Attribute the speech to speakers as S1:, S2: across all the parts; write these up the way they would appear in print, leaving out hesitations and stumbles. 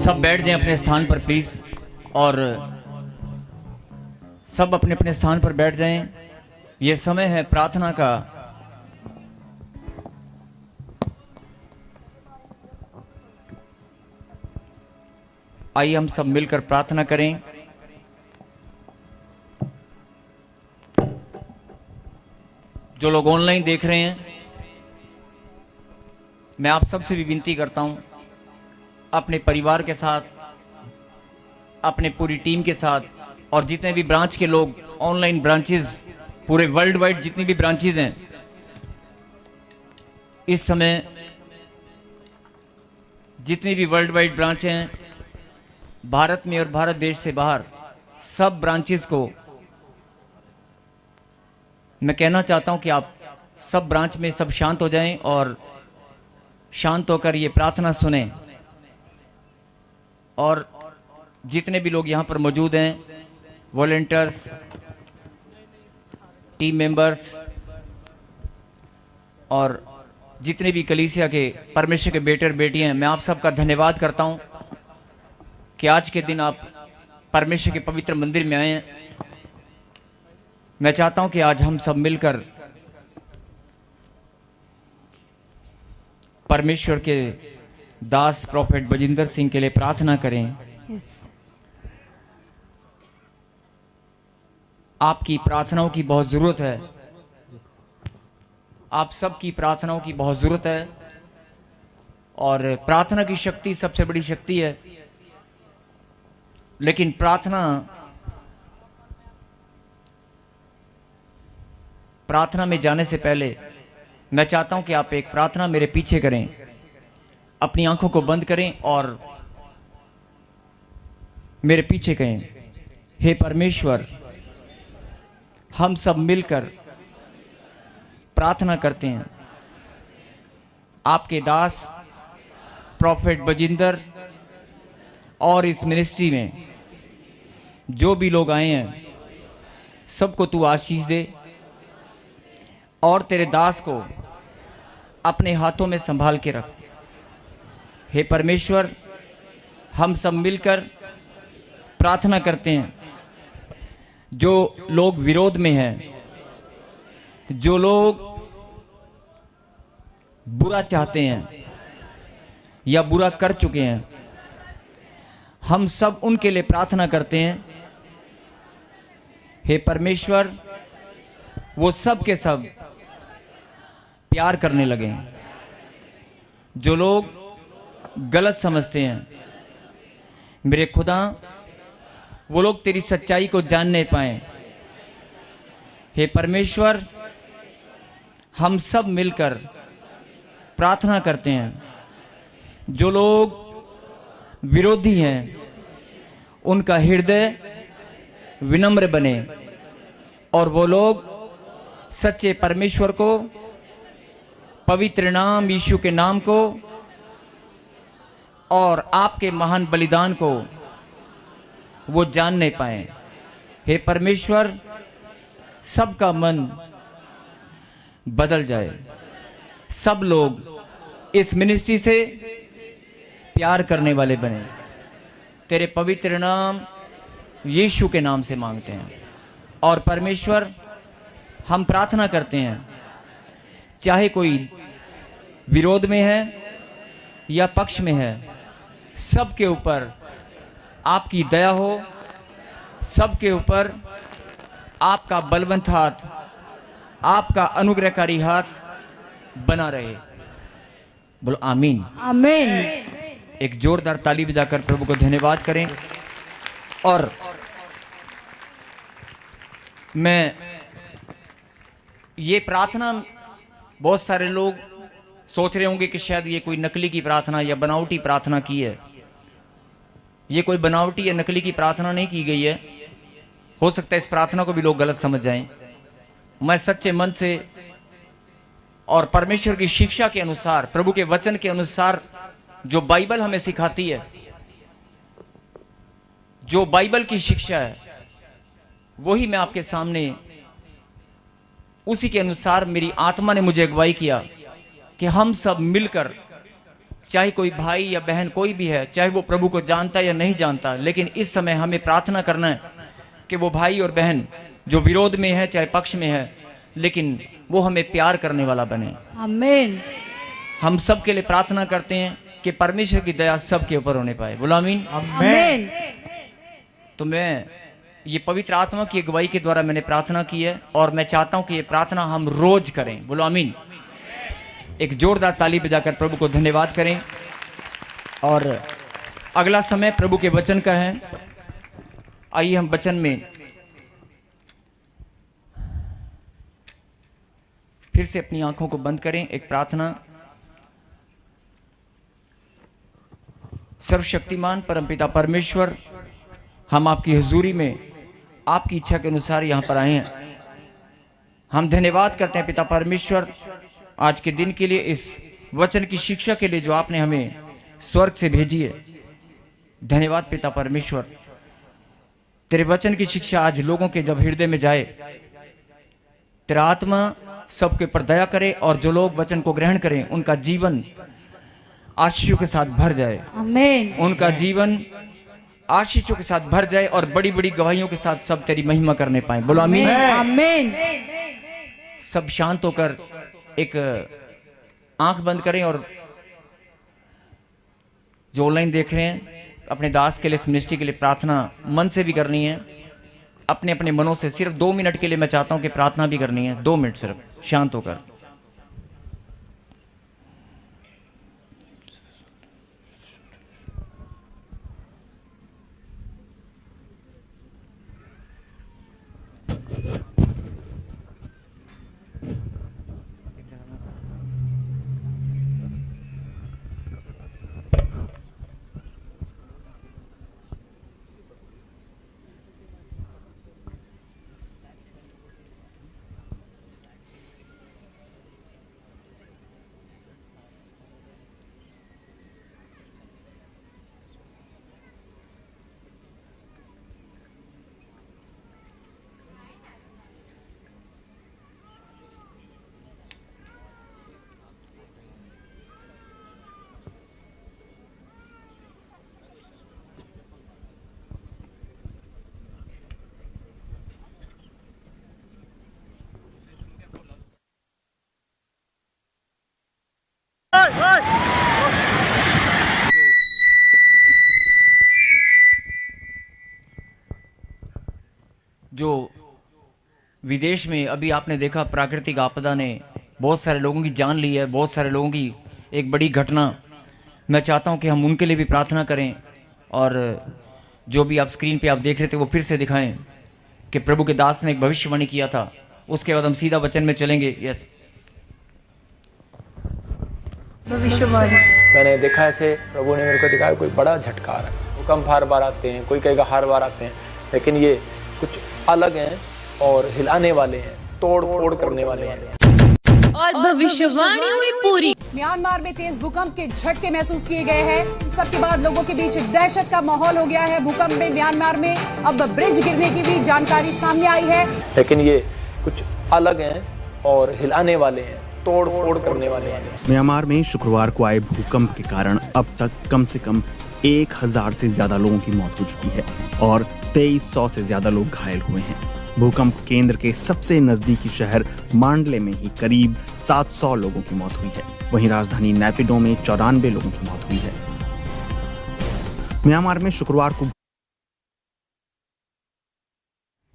S1: सब बैठ जाएं अपने स्थान पर प्लीज, और सब अपने अपने स्थान पर बैठ जाएं। ये समय है प्रार्थना का। आइए हम सब मिलकर प्रार्थना करें। जो लोग ऑनलाइन देख रहे हैं, मैं आप सबसे भी विनती करता हूं, अपने परिवार के साथ, अपने पूरी टीम के साथ, और जितने भी ब्रांच के लोग, ऑनलाइन ब्रांचेस पूरे वर्ल्ड वाइड जितनी भी ब्रांचेस हैं, इस समय जितनी भी वर्ल्ड वाइड ब्रांच हैं भारत में और भारत देश से बाहर, सब ब्रांचेस को मैं कहना चाहता हूं कि आप सब ब्रांच में सब शांत हो जाएं और शांत होकर ये प्रार्थना सुनें। और जितने भी लोग यहाँ पर मौजूद हैं, वॉलंटियर्स, टीम मेंबर्स, और जितने भी कलीसिया के परमेश्वर के बेटे और बेटियां हैं, मैं आप सबका धन्यवाद करता हूं कि आज के दिन आप परमेश्वर के पवित्र मंदिर में आए हैं। मैं चाहता हूं कि आज हम सब मिलकर परमेश्वर के दास प्रॉफेट बजिंदर सिंह के लिए प्रार्थना करें। आपकी प्रार्थनाओं की बहुत ज़रूरत है, आप सबकी प्रार्थनाओं की बहुत ज़रूरत है, और प्रार्थना की शक्ति सबसे बड़ी शक्ति है। लेकिन प्रार्थना में जाने से पहले मैं चाहता हूं कि आप एक प्रार्थना मेरे पीछे करें। अपनी आंखों को बंद करें और मेरे पीछे कहें, हे परमेश्वर, हम सब मिलकर प्रार्थना करते हैं। आपके दास प्रॉफेट बजिंदर और इस मिनिस्ट्री में जो भी लोग आए हैं, सबको तू आशीष दे, और तेरे दास को अपने हाथों में संभाल के रख। हे परमेश्वर, हम सब मिलकर प्रार्थना करते हैं। जो लोग विरोध में हैं, जो लोग बुरा चाहते हैं या बुरा कर चुके हैं, हम सब उनके लिए प्रार्थना करते हैं। हे परमेश्वर, वो सब के सब प्यार करने लगे। जो लोग गलत समझते हैं, मेरे खुदा, वो लोग तेरी सच्चाई को जान नहीं पाए। हे परमेश्वर, हम सब मिलकर प्रार्थना करते हैं। जो लोग विरोधी हैं, उनका हृदय विनम्र बने, और वो लोग सच्चे परमेश्वर को, पवित्र नाम यीशु के नाम को और आपके महान बलिदान को वो जान नहीं पाए। हे परमेश्वर, सबका मन बदल जाए, सब लोग इस मिनिस्ट्री से प्यार करने वाले बने। तेरे पवित्र नाम यीशु के नाम से मांगते हैं। और परमेश्वर, हम प्रार्थना करते हैं, चाहे कोई विरोध में है या पक्ष में है, सबके ऊपर आपकी दया हो, सबके ऊपर आपका बलवंत हाथ, आपका अनुग्रहकारी हाथ बना रहे। बोलो आमीन।
S2: आमीन।
S1: एक जोरदार ताली बजाकर प्रभु को धन्यवाद करें। और मैं ये प्रार्थना, बहुत सारे लोग सोच रहे होंगे कि शायद ये कोई नकली की प्रार्थना या बनावटी प्रार्थना की है। ये कोई बनावटी या नकली की प्रार्थना नहीं की गई है। हो सकता है इस प्रार्थना को भी लोग गलत समझ जाएं। मैं सच्चे मन से और परमेश्वर की शिक्षा के अनुसार, प्रभु के वचन के अनुसार, जो बाइबल हमें सिखाती है, जो बाइबल की शिक्षा है, वही मैं आपके सामने, उसी के अनुसार मेरी आत्मा ने मुझे अगुवाई किया कि हम सब मिलकर चाहे कोई भाई या बहन कोई भी है, चाहे वो प्रभु को जानता या नहीं जानता, लेकिन इस समय हमें प्रार्थना करना है कि वो भाई और बहन जो विरोध में है चाहे पक्ष में है, लेकिन वो हमें प्यार करने वाला बने।
S2: आमीन।
S1: हम सब के लिए प्रार्थना करते हैं कि परमेश्वर की दया सबके ऊपर होने पाए। बोलो आमीन।
S2: आमीन।
S1: तो मैं ये पवित्र आत्मा की अगुवाई के द्वारा मैंने प्रार्थना की है और मैं चाहता हूं कि ये प्रार्थना हम रोज करें। बोलो आमीन। एक जोरदार ताली बजाकर प्रभु को धन्यवाद करें। और अगला समय प्रभु के वचन का है। आइए हम वचन में फिर से अपनी आंखों को बंद करें। एक प्रार्थना। सर्वशक्तिमान परमपिता परमेश्वर, हम आपकी हुजूरी में आपकी इच्छा के अनुसार यहाँ पर आए हैं। हम धन्यवाद करते हैं पिता परमेश्वर आज के दिन के लिए, इस वचन की शिक्षा के लिए जो आपने हमें स्वर्ग से भेजी है। धन्यवाद पिता परमेश्वर, तेरे वचन की शिक्षा आज लोगों के जब हृदय में जाए, तेरा आत्मा सबके पर दया करे और जो लोग वचन को ग्रहण करें उनका जीवन आशीषों के साथ भर जाए।
S2: आमीन।
S1: उनका जीवन आशीषों के साथ भर जाए और बड़ी बड़ी गवाहियों के साथ सब तेरी महिमा करने पाए। बोलो आमीन।
S2: आमीन।
S1: सब शांत होकर एक आंख बंद करें और जो ऑनलाइन देख रहे हैं अपने दास के लिए, इस मिनिस्ट्री के लिए प्रार्थना मन से भी करनी है, अपने अपने मनों से। सिर्फ 2 मिनट के लिए मैं चाहता हूं कि प्रार्थना भी करनी है। 2 मिनट सिर्फ शांत होकर। जो विदेश में अभी आपने देखा प्राकृतिक आपदा ने बहुत सारे लोगों की जान ली है, बहुत सारे लोगों की एक बड़ी घटना। मैं चाहता हूं कि हम उनके लिए भी प्रार्थना करें और जो भी आप स्क्रीन पे आप देख रहे थे वो फिर से दिखाएं कि प्रभु के दास ने एक भविष्यवाणी किया था। उसके बाद हम सीधा वचन में चलेंगे। यस,
S2: भविष्यवाणी
S3: मैंने देखा ऐसे प्रभु ने मेरे को दिखाया कोई बड़ा झटका आ रहा है। भूकंप हर बार आते हैं, कोई कहेगा हर बार आते हैं, लेकिन ये कुछ अलग हैं और हिलाने वाले हैं, तोड़ फोड़ करने वाले हैं।
S4: और भविष्यवाणी हुई पूरी।
S5: म्यांमार में तेज भूकंप के झटके महसूस किए गए हैं। सबके बाद लोगों के बीच दहशत का माहौल हो गया है। भूकंप में म्यांमार में अब ब्रिज गिरने की भी जानकारी सामने आई है,
S3: लेकिन ये कुछ अलग हैं और हिलाने वाले हैं, तोड़ फोड़ करने वाले हैं।
S6: म्यांमार में शुक्रवार को आए भूकंप के कारण अब तक कम से कम 1000 से ज्यादा लोगों की मौत हो चुकी है और 2300 से ज्यादा लोग घायल हुए हैं। भूकंप केंद्र के सबसे नजदीकी शहर मांडले में ही करीब 700 लोगों की मौत हुई है। वहीं राजधानी नैपिडो में 94 लोगों की मौत हुई है। म्यांमार में शुक्रवार को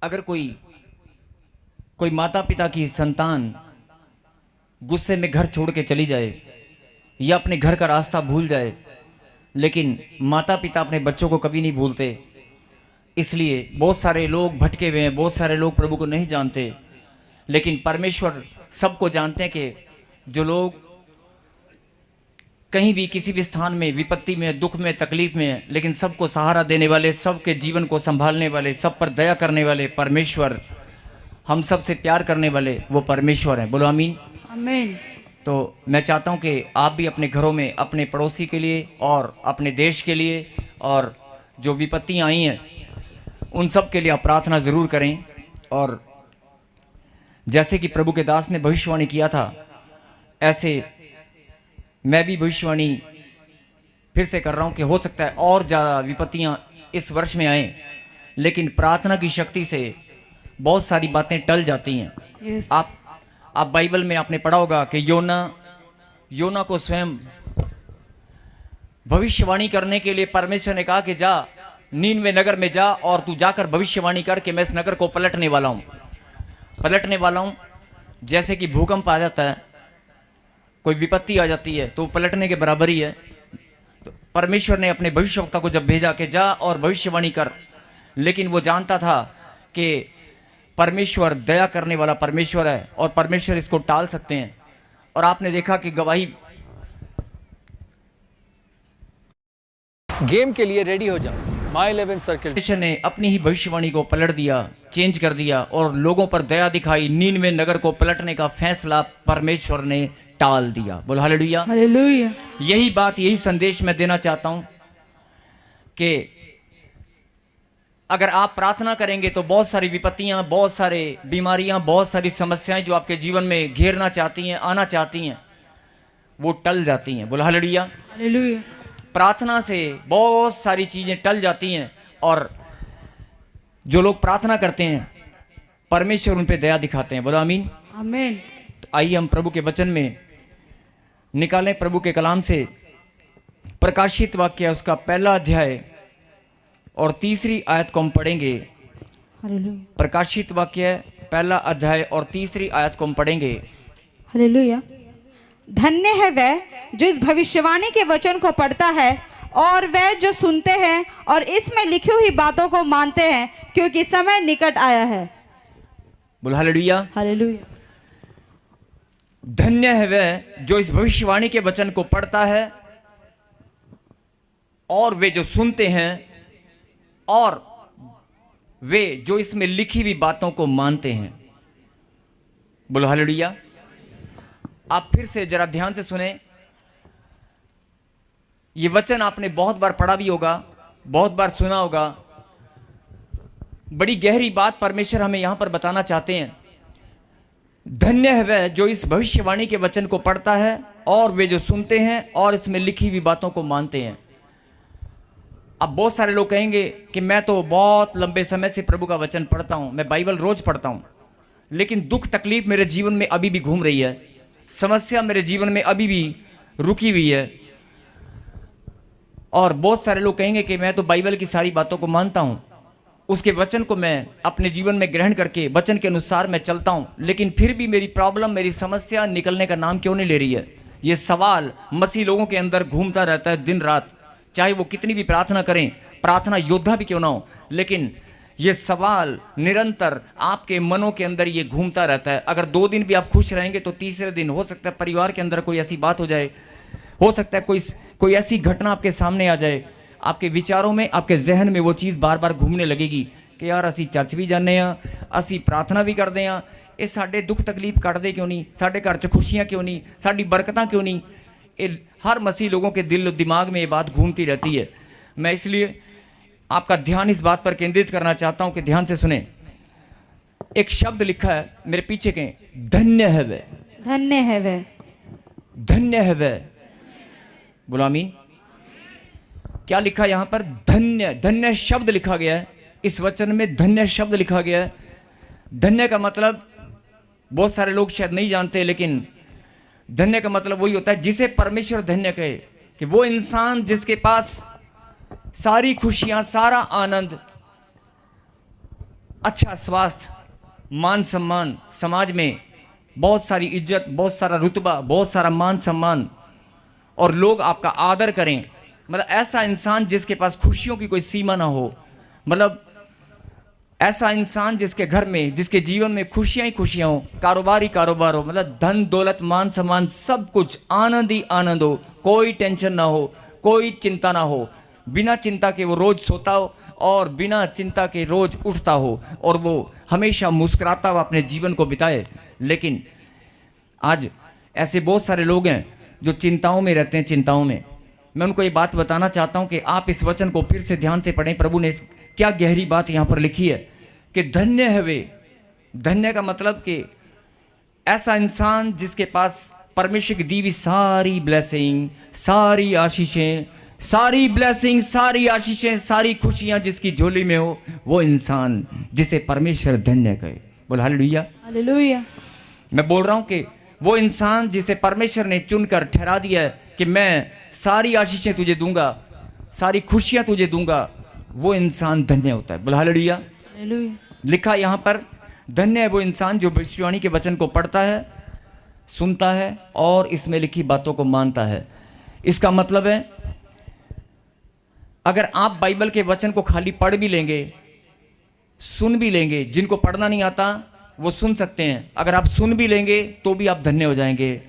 S1: अगर कोई माता पिता की संतान गुस्से में घर छोड़ के चली जाए या अपने घर का रास्ता भूल जाए, लेकिन माता पिता अपने बच्चों को कभी नहीं भूलते। इसलिए बहुत सारे लोग भटके हुए हैं, बहुत सारे लोग प्रभु को नहीं जानते, लेकिन परमेश्वर सबको जानते हैं कि जो लोग कहीं भी किसी भी स्थान में विपत्ति में, दुख में, तकलीफ में, लेकिन सबको सहारा देने वाले, सबके जीवन को संभालने वाले, सब पर दया करने वाले परमेश्वर, हम सब से प्यार करने वाले वो परमेश्वर हैं। बोलो आमीन।
S2: आमीन।
S1: तो मैं चाहता हूं कि आप भी अपने घरों में अपने पड़ोसी के लिए और अपने देश के लिए और जो विपत्तियां आई हैं उन सब के लिए आप प्रार्थना ज़रूर करें। और जैसे कि प्रभु के दास ने भविष्यवाणी किया था, ऐसे मैं भी भविष्यवाणी फिर से कर रहा हूँ कि हो सकता है और ज़्यादा विपत्तियाँ इस वर्ष में आए, लेकिन प्रार्थना की शक्ति से बहुत सारी बातें टल जाती हैं।
S2: Yes.
S1: आप बाइबल में आपने पढ़ा होगा कि योना को स्वयं भविष्यवाणी करने के लिए परमेश्वर ने कहा कि जा नीनवे नगर में जा और तू जाकर भविष्यवाणी कर कि मैं इस नगर को पलटने वाला हूँ। जैसे कि भूकंप आ जाता है, कोई विपत्ति आ जाती है, तो पलटने के बराबर ही है। तो परमेश्वर ने अपने भविष्यवक्ता को जब भेजा कि जा और भविष्यवाणी कर, लेकिन वो जानता था कि परमेश्वर दया करने वाला परमेश्वर है और परमेश्वर इसको टाल सकते हैं। और आपने देखा कि गवाही
S3: गेम के लिए रेडी हो जाओ। माय 11 सर्किल
S1: परमेश्वर ने अपनी ही भविष्यवाणी को पलट दिया, चेंज कर दिया और लोगों पर दया दिखाई। नीनवे नगर को पलटने का फैसला परमेश्वर ने टाल दिया। बोल हालेलुया।
S2: हालेलुया।
S1: यही संदेश मैं देना चाहता हूं कि अगर आप प्रार्थना करेंगे तो बहुत सारी विपत्तियां, बहुत सारे बीमारियां, बहुत सारी समस्याएं जो आपके जीवन में घेरना चाहती हैं, आना चाहती हैं, वो टल जाती हैं। बोल हालेलुया।
S2: हालेलुया।
S1: प्रार्थना से बहुत सारी चीजें टल जाती हैं और जो लोग प्रार्थना करते हैं परमेश्वर उन पे दया दिखाते हैं। बोलो आमीन।
S2: आमीन।
S1: तो आइए हम प्रभु के वचन में निकालें, प्रभु के कलाम से प्रकाशित वाक्य उसका पहला अध्याय और तीसरी आयत को हम पढ़ेंगे।
S2: हालेलुया।
S1: प्रकाशित वाक्य पहला अध्याय और तीसरी आयत को हम पढ़ेंगे।
S2: हालेलुया। धन्य है वह जो इस भविष्यवाणी के वचन को पढ़ता है और वह जो सुनते हैं और इसमें लिखी हुई बातों को मानते हैं, क्योंकि समय निकट आया है।
S1: बोल हालेलुया।
S2: हालेलुया।
S1: धन्य है वह जो इस भविष्यवाणी के वचन को पढ़ता है और वे जो सुनते हैं और वे जो इसमें लिखी हुई बातों को मानते हैं। बोलो हालेलुया। आप फिर से जरा ध्यान से सुने। ये वचन आपने बहुत बार पढ़ा भी होगा, बहुत बार सुना होगा। बड़ी गहरी बात परमेश्वर हमें यहां पर बताना चाहते हैं। धन्य है वह जो इस भविष्यवाणी के वचन को पढ़ता है और वे जो सुनते हैं और इसमें लिखी हुई बातों को मानते हैं। अब बहुत सारे लोग कहेंगे कि मैं तो बहुत लंबे समय से प्रभु का वचन पढ़ता हूं, मैं बाइबल रोज पढ़ता हूं, लेकिन दुख तकलीफ मेरे जीवन में अभी भी घूम रही है, समस्या मेरे जीवन में अभी भी रुकी हुई है। और बहुत सारे लोग कहेंगे कि मैं तो बाइबल की सारी बातों को मानता हूं, उसके वचन को मैं अपने जीवन में ग्रहण करके वचन के अनुसार मैं चलता हूं, लेकिन फिर भी मेरी प्रॉब्लम, मेरी समस्या निकलने का नाम क्यों नहीं ले रही है। ये सवाल मसीह लोगों के अंदर घूमता रहता है दिन रात, चाहे वो कितनी भी प्रार्थना करें, प्रार्थना योद्धा भी क्यों ना हो, लेकिन ये सवाल निरंतर आपके मनों के अंदर ये घूमता रहता है। अगर 2 दिन भी आप खुश रहेंगे तो तीसरे दिन हो सकता है परिवार के अंदर कोई ऐसी बात हो जाए, हो सकता है कोई ऐसी घटना आपके सामने आ जाए, आपके विचारों में, आपके जहन में वो चीज़ बार बार घूमने लगेगी कि यार असी चर्च भी जाने हैं, असी प्रार्थना भी करते हैं, ये साढ़े दुख तकलीफ कट दे क्यों नहीं, साढ़े घर च खुशियाँ क्यों नहीं, साड़ी बरकतां क्यों नहीं। ये हर मसीह लोगों के दिल दिमाग में ये बात घूमती रहती है। मैं इसलिए आपका ध्यान इस बात पर केंद्रित करना चाहता हूं कि ध्यान से सुने। एक शब्द लिखा है मेरे पीछे के, धन्य है वह।
S2: धन्य है वह।
S1: धन्य है वह। बोलो आमीन। क्या लिखा यहां पर? धन्य। धन्य शब्द लिखा गया है इस वचन में, धन्य शब्द लिखा गया है। धन्य का मतलब बहुत सारे लोग शायद नहीं जानते, लेकिन धन्य का मतलब वही होता है जिसे परमेश्वर धन्य कहे, कि वो इंसान जिसके पास सारी खुशियां, सारा आनंद, अच्छा स्वास्थ्य, मान सम्मान, समाज में बहुत सारी इज्जत, बहुत सारा रुतबा, बहुत सारा मान सम्मान और लोग आपका आदर करें, मतलब ऐसा इंसान जिसके पास खुशियों की कोई सीमा ना हो, मतलब ऐसा इंसान जिसके घर में, जिसके जीवन में खुशियां ही खुशियां हो, कारोबार ही कारोबार हो, मतलब धन दौलत मान सम्मान सब कुछ आनंद ही आनंद हो, कोई टेंशन ना हो, कोई चिंता ना हो, बिना चिंता के वो रोज सोता हो और बिना चिंता के रोज उठता हो और वो हमेशा मुस्कुराता हुआ अपने जीवन को बिताए। लेकिन आज ऐसे बहुत सारे लोग हैं जो चिंताओं में रहते हैं, चिंताओं में। मैं उनको ये बात बताना चाहता हूँ कि आप इस वचन को फिर से ध्यान से पढ़ें। प्रभु ने क्या गहरी बात यहाँ पर लिखी है कि धन्य है वे। धन्य का मतलब कि ऐसा इंसान जिसके पास परमेश्वर की दी हुई सारी ब्लेसिंग, सारी आशीषें, सारी ब्लेसिंग, सारी आशीषें, सारी खुशियां जिसकी झोली में हो, वो इंसान जिसे परमेश्वर धन्य कहे। बोल हालेलुया।
S2: हालेलुया।
S1: मैं बोल रहा हूं कि वो इंसान जिसे परमेश्वर ने चुनकर ठहरा दिया है कि मैं सारी आशीषें तुझे दूंगा, सारी खुशियां तुझे दूंगा, वो इंसान धन्य होता है। बोल हालेलुया।
S2: हालेलुया।
S1: लिखा यहां पर, धन्य है वो इंसान जो भविष्यवाणी के वचन को पढ़ता है, सुनता है और इसमें लिखी बातों को मानता है। इसका मतलब है अगर आप बाइबल के वचन को खाली पढ़ भी लेंगे, सुन भी लेंगे, जिनको पढ़ना नहीं आता वो सुन सकते हैं, अगर आप सुन भी लेंगे तो भी आप धन्य हो जाएंगे।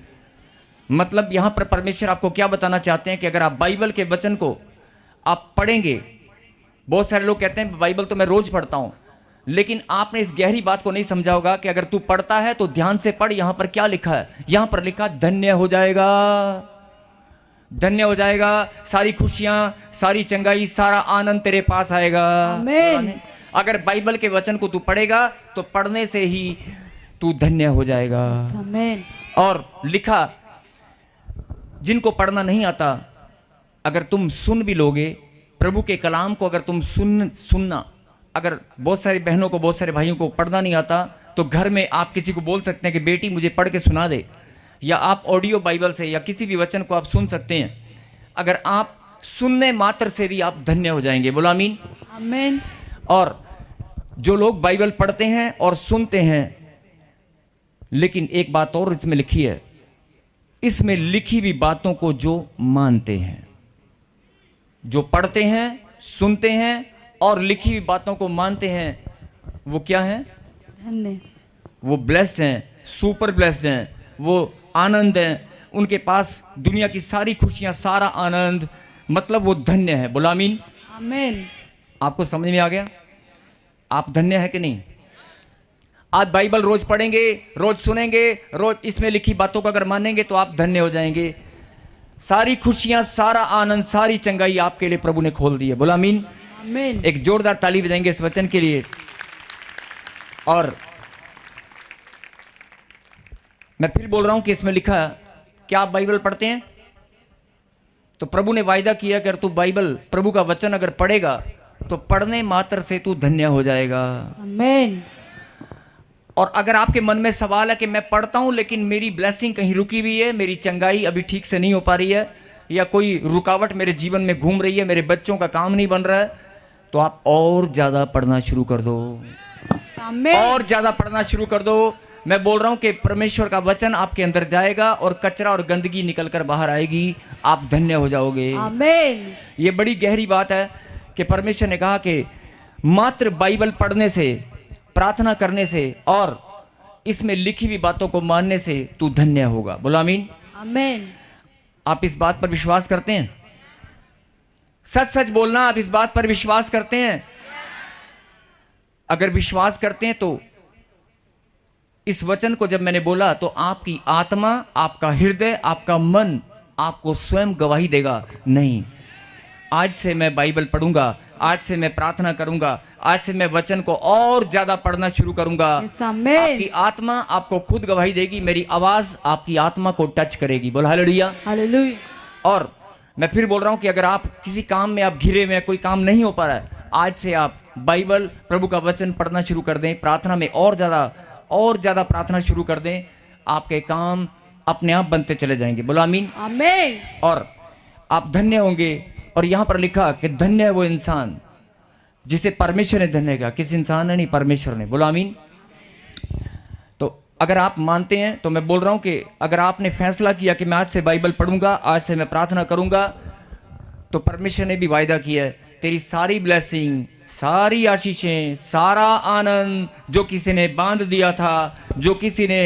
S1: मतलब यहां पर परमेश्वर आपको क्या बताना चाहते हैं कि अगर आप बाइबल के वचन को आप पढ़ेंगे, बहुत सारे लोग कहते हैं बाइबल तो मैं रोज पढ़ता हूं, लेकिन आपने इस गहरी बात को नहीं समझा होगा कि अगर तू पढ़ता है तो ध्यान से पढ़। यहां पर क्या लिखा है? यहां पर लिखा धन्य हो जाएगा, धन्य हो जाएगा, सारी खुशियां, सारी चंगाई, सारा आनंद तेरे पास आएगा।
S2: आमीन।
S1: अगर बाइबल के वचन को तू पढ़ेगा तो पढ़ने से ही तू धन्य हो जाएगा।
S2: आमीन।
S1: और लिखा जिनको पढ़ना नहीं आता, अगर तुम सुन भी लोगे प्रभु के कलाम को, अगर तुम सुनना, अगर बहुत सारी बहनों को, बहुत सारे भाइयों को पढ़ना नहीं आता तो घर में आप किसी को बोल सकते हैं कि बेटी मुझे पढ़ के सुना दे, या आप ऑडियो बाइबल से या किसी भी वचन को आप सुन सकते हैं। अगर आप सुनने मात्र से भी आप धन्य हो जाएंगे। बोलो आमीन।
S2: आमीन।
S1: और जो लोग बाइबल पढ़ते हैं और सुनते हैं, लेकिन एक बात और इसमें लिखी है, इसमें लिखी हुई बातों को जो मानते हैं, जो पढ़ते हैं, सुनते हैं और लिखी हुई बातों को मानते हैं, वो क्या है?
S2: धन्य।
S1: वो ब्लेस्ड हैं, सुपर ब्लेस्ड हैं, वो आनंद हैं, उनके पास दुनिया की सारी खुशियां, सारा आनंद, मतलब वो धन्य है। बोला आमीन।
S2: आमीन।
S1: आपको समझ में आ गया? आप धन्य है कि नहीं? आज बाइबल रोज पढ़ेंगे, रोज सुनेंगे, रोज इसमें लिखी बातों को अगर मानेंगे तो आप धन्य हो जाएंगे। सारी खुशियां, सारा आनंद, सारी चंगाई आपके लिए प्रभु ने खोल दी है। बोला आमीन।
S2: आमीन।
S1: एक जोरदार ताली बजाएंगे इस वचन के लिए। और मैं फिर बोल रहा हूं कि इसमें लिखा, क्या आप बाइबल पढ़ते हैं? तो प्रभु ने वायदा किया कि अगर तू बाइबल, प्रभु का वचन अगर पढ़ेगा तो पढ़ने मात्र से तू धन्य हो जाएगा।
S2: आमीन।
S1: और अगर आपके मन में सवाल है कि मैं पढ़ता हूं लेकिन मेरी ब्लेसिंग कहीं रुकी हुई है, मेरी चंगाई अभी ठीक से नहीं हो पा रही है, या कोई रुकावट मेरे जीवन में घूम रही है, मेरे बच्चों का काम नहीं बन रहा है, तो आप और ज्यादा पढ़ना शुरू कर दो,
S2: आमीन।
S1: और ज्यादा पढ़ना शुरू कर दो। मैं बोल रहा हूं कि परमेश्वर का वचन आपके अंदर जाएगा और कचरा और गंदगी निकलकर बाहर आएगी, आप धन्य हो जाओगे।
S2: आमीन।
S1: ये बड़ी गहरी बात है कि परमेश्वर ने कहा कि मात्र बाइबल पढ़ने से, प्रार्थना करने से और इसमें लिखी हुई बातों को मानने से तू धन्य होगा। बोलो आमीन।
S2: आमीन।
S1: आप इस बात पर विश्वास करते हैं? सच सच बोलना, आप इस बात पर विश्वास करते हैं? अगर विश्वास करते हैं तो इस वचन को जब मैंने बोला तो आपकी आत्मा, आपका हृदय, आपका मन आपको स्वयं गवाही देगा, नहीं आज से मैं बाइबल पढ़ूंगा, आज से मैं प्रार्थना करूंगा, आज से मैं वचन को और ज्यादा पढ़ना शुरू करूंगा।
S2: आमीन।
S1: आपकी आत्मा आपको खुद गवाही देगी, मेरी आवाज आपकी आत्मा को टच करेगी। बोल हालेलुया।
S2: हालेलुया।
S1: और मैं फिर बोल रहा हूं कि अगर आप किसी काम में आप घिरे हुए, कोई काम नहीं हो पा रहा है, आज से आप बाइबल, प्रभु का वचन पढ़ना शुरू कर दें, प्रार्थना में और ज्यादा प्रार्थना शुरू कर दें, आपके काम अपने आप बनते चले जाएंगे। बोलो आमीन।
S2: आमीन।
S1: और आप धन्य होंगे। और यहां पर लिखा कि धन्य है वो इंसान जिसे परमेश्वर ने धन्य किया, किस इंसान ने नहीं, परमेश्वर ने। बोलो आमीन। तो अगर आप मानते हैं तो मैं बोल रहा हूं कि अगर आपने फैसला किया कि मैं आज से बाइबल पढ़ूंगा, आज से मैं प्रार्थना करूंगा, तो परमेश्वर ने भी वायदा किया है तेरी सारी ब्लेसिंग, सारी आशीषें, सारा आनंद जो किसी ने बांध दिया था, जो किसी ने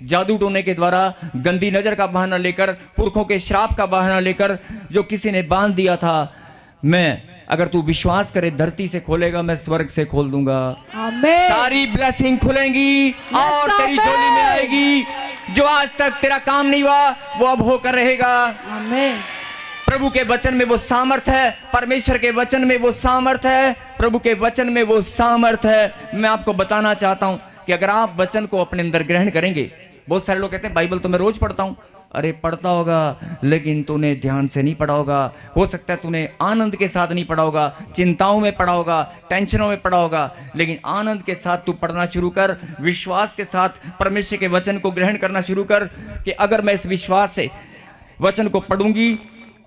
S1: जादू टोने के द्वारा, गंदी नजर का बहाना लेकर, पुरखों के श्राप का बहाना लेकर जो किसी ने बांध दिया था, मैं, अगर तू विश्वास करे, धरती से खोलेगा, मैं स्वर्ग से खोल दूंगा।
S2: आमीन।
S1: सारी ब्लेसिंग खुलेंगी और तेरी झोली में आएगी। जो आज तक तेरा काम नहीं हुआ वो अब होकर रहेगा।
S2: आमीन।
S1: प्रभु के वचन में वो सामर्थ है, परमेश्वर के वचन में वो सामर्थ है, प्रभु के वचन में वो सामर्थ है। मैं आपको बताना चाहता हूं कि अगर आप वचन को अपने अंदर ग्रहण करेंगे, बहुत सारे लोग कहते हैं बाइबल तो मैं रोज पढ़ता हूं, अरे पढ़ता होगा लेकिन तूने ध्यान से नहीं पढ़ा होगा। हो सकता है तूने आनंद के साथ नहीं पढ़ा होगा, चिंताओं में पढ़ा होगा, टेंशनों में पढ़ा होगा, लेकिन आनंद के साथ तू पढ़ना शुरू कर, विश्वास के साथ परमेश्वर के वचन को ग्रहण करना शुरू कर कि अगर मैं इस विश्वास से वचन को पढ़ूंगी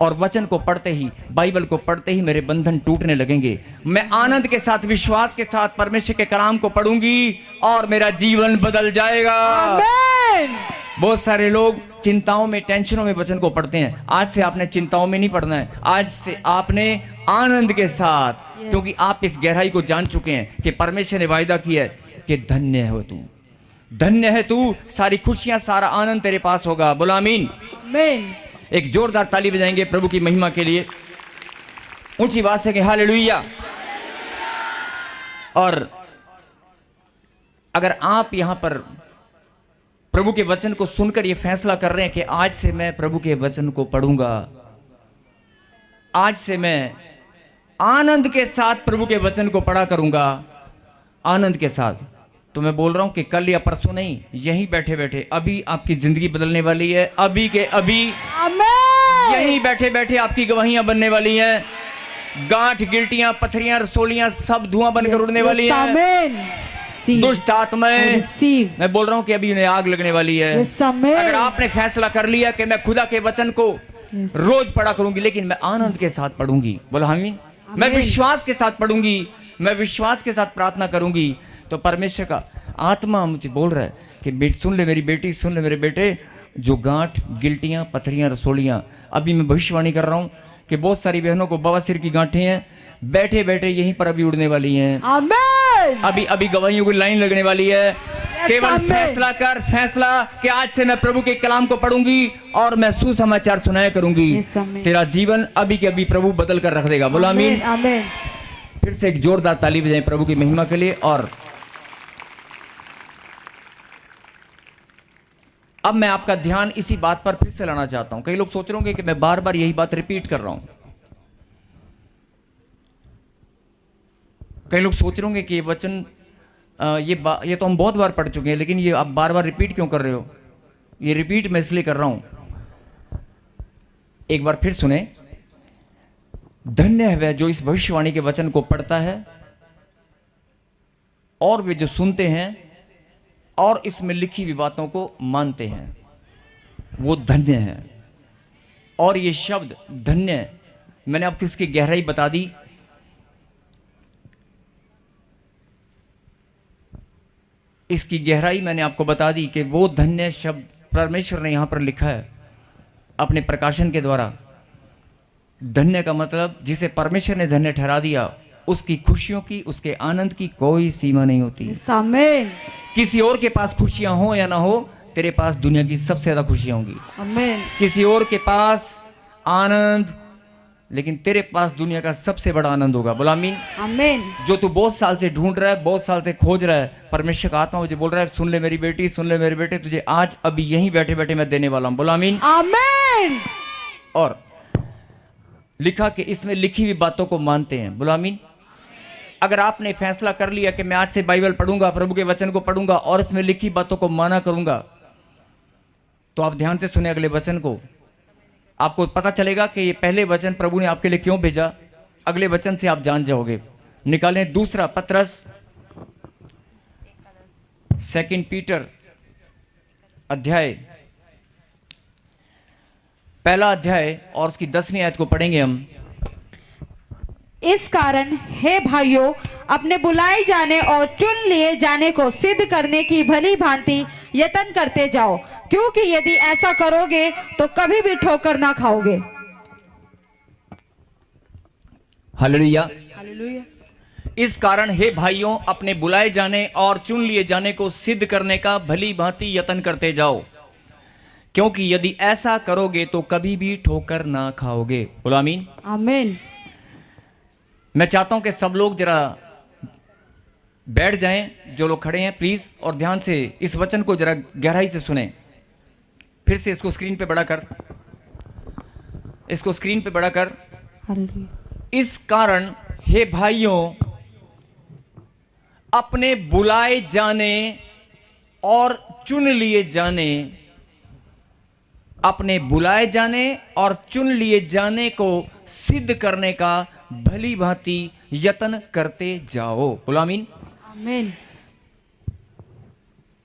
S1: और वचन को पढ़ते ही, बाइबल को पढ़ते ही मेरे बंधन टूटने लगेंगे। मैं आनंद के साथ, विश्वास के साथ परमेश्वर के कलाम को पढ़ूंगी और मेरा जीवन बदल जाएगा।
S2: आमीन।
S1: बहुत सारे लोग चिंताओं में, टेंशनों में वचन को पढ़ते हैं। आज से आपने चिंताओं में नहीं पढ़ना है, आज से आपने आनंद के साथ, क्योंकि आप इस गहराई को जान चुके हैं कि परमेश्वर ने वायदा किया है कि धन्य हो तू, धन्य है तू, सारी खुशियां, सारा आनंद तेरे पास होगा। बोलो आमीन।
S2: आमीन।
S1: एक जोरदार ताली बजाएंगे प्रभु की महिमा के लिए, ऊंची आवाज से कि हालेलुया। और अगर आप यहां पर प्रभु के वचन को सुनकर ये फैसला कर रहे हैं कि आज से मैं प्रभु के वचन को पढ़ूंगा, आज से मैं आनंद के साथ प्रभु के वचन को पढ़ा करूंगा, आनंद के साथ, तो मैं बोल रहा हूं कि कल या परसों नहीं, यहीं बैठे बैठे अभी आपकी जिंदगी बदलने वाली है। अभी के अभी
S2: आमीन।
S1: यहीं बैठे बैठे आपकी गवाहियां बनने वाली हैं। गांठ, गिल्टियां, पथरियां, रसोलियां सब धुआं बनकर उड़ने वाली हैं।
S2: आमीन।
S1: दुष्ट आत्माएं,
S2: रिसीव।
S1: मैं बोल रहा हूं कि अभी उन्हें आग लगने वाली है।
S2: आमीन।
S1: अगर आपने फैसला कर लिया कि मैं खुदा के वचन को रोज पढ़ा करूंगी, लेकिन मैं आनंद के साथ पढ़ूंगी, बोलो आमीन। मैं विश्वास के साथ पढ़ूंगी, मैं विश्वास के साथ प्रार्थना करूंगी, तो परमेश्वर का आत्मा मुझे बोल रहा है कि सुन ले मेरी बेटी, सुन ले मेरे बेटे, जो गांठ, गिल्टियां, पथरियां, रसोलियां, अभी मैं भविष्यवाणी कर रहा हूं कि बहुत सारी बहनों को बवासीर की गांठें हैं, बैठे बैठे यहीं पर अभी उड़ने वाली हैं।
S2: आमीन।
S1: अभी अभी गवाहियों की लाइन लगने वाली है। केवल
S2: आमीन।
S1: फैसला कर, फैसला कि आज से मैं प्रभु के कलाम को पढ़ूंगी और मैं सुसमाचार सुनाया करूंगी।
S2: आमीन।
S1: तेरा जीवन अभी के अभी प्रभु बदल कर रख देगा। बोलो आमीन।
S2: आमीन।
S1: फिर से एक जोरदार ताली बजाएं प्रभु की महिमा के लिए। और अब मैं आपका ध्यान इसी बात पर फिर से लाना चाहता हूं। कई लोग सोच रहे होंगे कि मैं बार बार यही बात रिपीट कर रहा हूं। कई लोग सोच रहे होंगे कि ये वचन ये तो हम बहुत बार पढ़ चुके हैं, लेकिन ये आप बार बार रिपीट क्यों कर रहे हो? ये रिपीट मैं इसलिए कर रहा हूं, एक बार फिर सुने। धन्य है वह जो इस भविष्यवाणी के वचन को पढ़ता है और वे जो सुनते हैं और इसमें लिखी हुई बातों को मानते हैं, वो धन्य है। और ये शब्द धन्य, मैंने आपको इसकी गहराई बता दी। इसकी गहराई मैंने आपको बता दी कि वो धन्य शब्द परमेश्वर ने यहां पर लिखा है अपने प्रकाशन के द्वारा। धन्य का मतलब जिसे परमेश्वर ने धन्य ठहरा दिया, उसकी खुशियों की, उसके आनंद की कोई सीमा नहीं होती।
S2: आमीन।
S1: किसी और के पास खुशियां हो या ना हो, तेरे पास दुनिया की सबसे ज्यादा खुशियां होंगी।
S2: आमीन।
S1: किसी और के पास आनंद, लेकिन तेरे पास दुनिया का सबसे बड़ा आनंद होगा। बोला आमीन।
S2: आमीन।
S1: जो तू बहुत साल से ढूंढ रहा है, बहुत साल से खोज रहा है, परमेश्वर का आत्मा मुझे बोल रहा है, सुन ले मेरी बेटी, सुन ले मेरे बेटे, तुझे आज अभी यहीं बैठे बैठे मैं देने वाला हूं। बोला आमीन।
S2: आमीन।
S1: और लिखा कि इसमें लिखी हुई बातों को मानते हैं। बोला आमीन। अगर आपने फैसला कर लिया कि मैं आज से बाइबल पढ़ूंगा, प्रभु के वचन को पढ़ूंगा और इसमें लिखी बातों को माना करूंगा, तो आप ध्यान से सुने अगले वचन को। आपको पता चलेगा कि ये पहले वचन प्रभु ने आपके लिए क्यों भेजा। अगले वचन से आप जान जाओगे। निकालें दूसरा पत्रस, 2 पीटर अध्याय, पहला अध्याय और उसकी 10वीं आयत को पढ़ेंगे हम।
S2: इस कारण हे भाइयों, अपने बुलाए जाने और चुन लिए जाने को सिद्ध करने की भली भांति यत्न करते जाओ, क्योंकि यदि ऐसा करोगे तो कभी भी ठोकर ना खाओगे।
S1: हालेलुया।
S2: हालेलुया।
S1: इस कारण हे भाइयों, अपने बुलाए जाने और चुन लिए जाने को सिद्ध करने का भली भांति यत्न करते जाओ, क्योंकि यदि ऐसा करोगे तो कभी भी ठोकर ना खाओगे। बोलो आमीन।
S2: आमीन।
S1: मैं चाहता हूं कि सब लोग जरा बैठ जाएं, जो लोग खड़े हैं प्लीज, और ध्यान से इस वचन को जरा गहराई से सुने। फिर से इसको स्क्रीन पे बड़ा कर, इसको स्क्रीन पे बड़ा कर।
S2: हालेलुया।
S1: इस कारण हे भाइयों, अपने बुलाए जाने और चुन लिए जाने अपने बुलाए जाने और चुन लिए जाने को सिद्ध करने का भली भांति यत्न करते जाओ। बोलो आमीन।
S2: आमीन।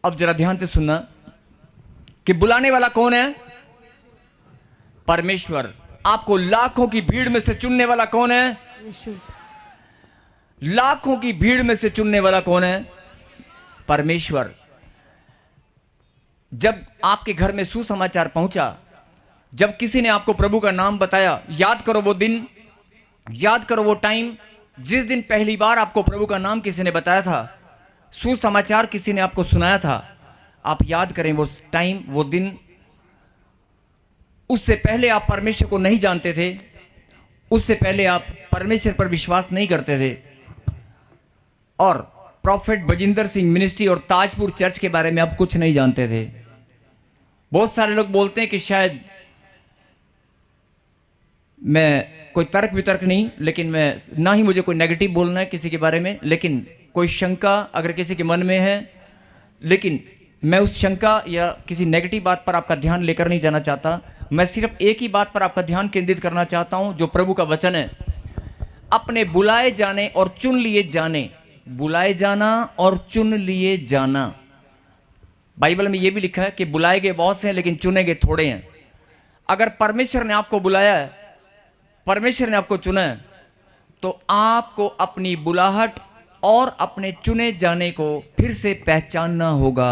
S1: अब जरा ध्यान से सुनना कि बुलाने वाला कौन है? परमेश्वर। आपको लाखों की भीड़ में से चुनने वाला कौन है?
S2: यीशु।
S1: लाखों की भीड़ में से चुनने वाला कौन है? परमेश्वर। जब आपके घर में सुसमाचार पहुंचा, जब किसी ने आपको प्रभु का नाम बताया, याद करो वो दिन, याद करो वो टाइम जिस दिन पहली बार आपको प्रभु का नाम किसी ने बताया था, सुसमाचार किसी ने आपको सुनाया था। आप याद करें वो टाइम, वो दिन। उससे पहले आप परमेश्वर को नहीं जानते थे, उससे पहले आप परमेश्वर पर विश्वास नहीं करते थे, और प्रॉफेट बजिंदर सिंह मिनिस्ट्री और ताजपुर चर्च के बारे में आप कुछ नहीं जानते थे। बहुत सारे लोग बोलते हैं कि शायद, मैं कोई तर्क वितर्क नहीं, लेकिन मैं ना ही मुझे कोई नेगेटिव बोलना है किसी के बारे में, लेकिन कोई शंका अगर किसी के मन में है, लेकिन मैं उस शंका या किसी नेगेटिव बात पर आपका ध्यान लेकर नहीं जाना चाहता। मैं सिर्फ एक ही बात पर आपका ध्यान केंद्रित करना चाहता हूं, जो प्रभु का वचन है। अपने बुलाए जाने और चुन लिए जाने, बुलाए जाना और चुन लिए जाना। बाइबल में यह भी लिखा है कि बुलाए गए बहुत से हैं लेकिन चुने गए थोड़े हैं। अगर परमेश्वर ने आपको बुलाया है, परमेश्वर ने आपको चुना है, तो आपको अपनी बुलाहट और अपने चुने जाने को फिर से पहचानना होगा।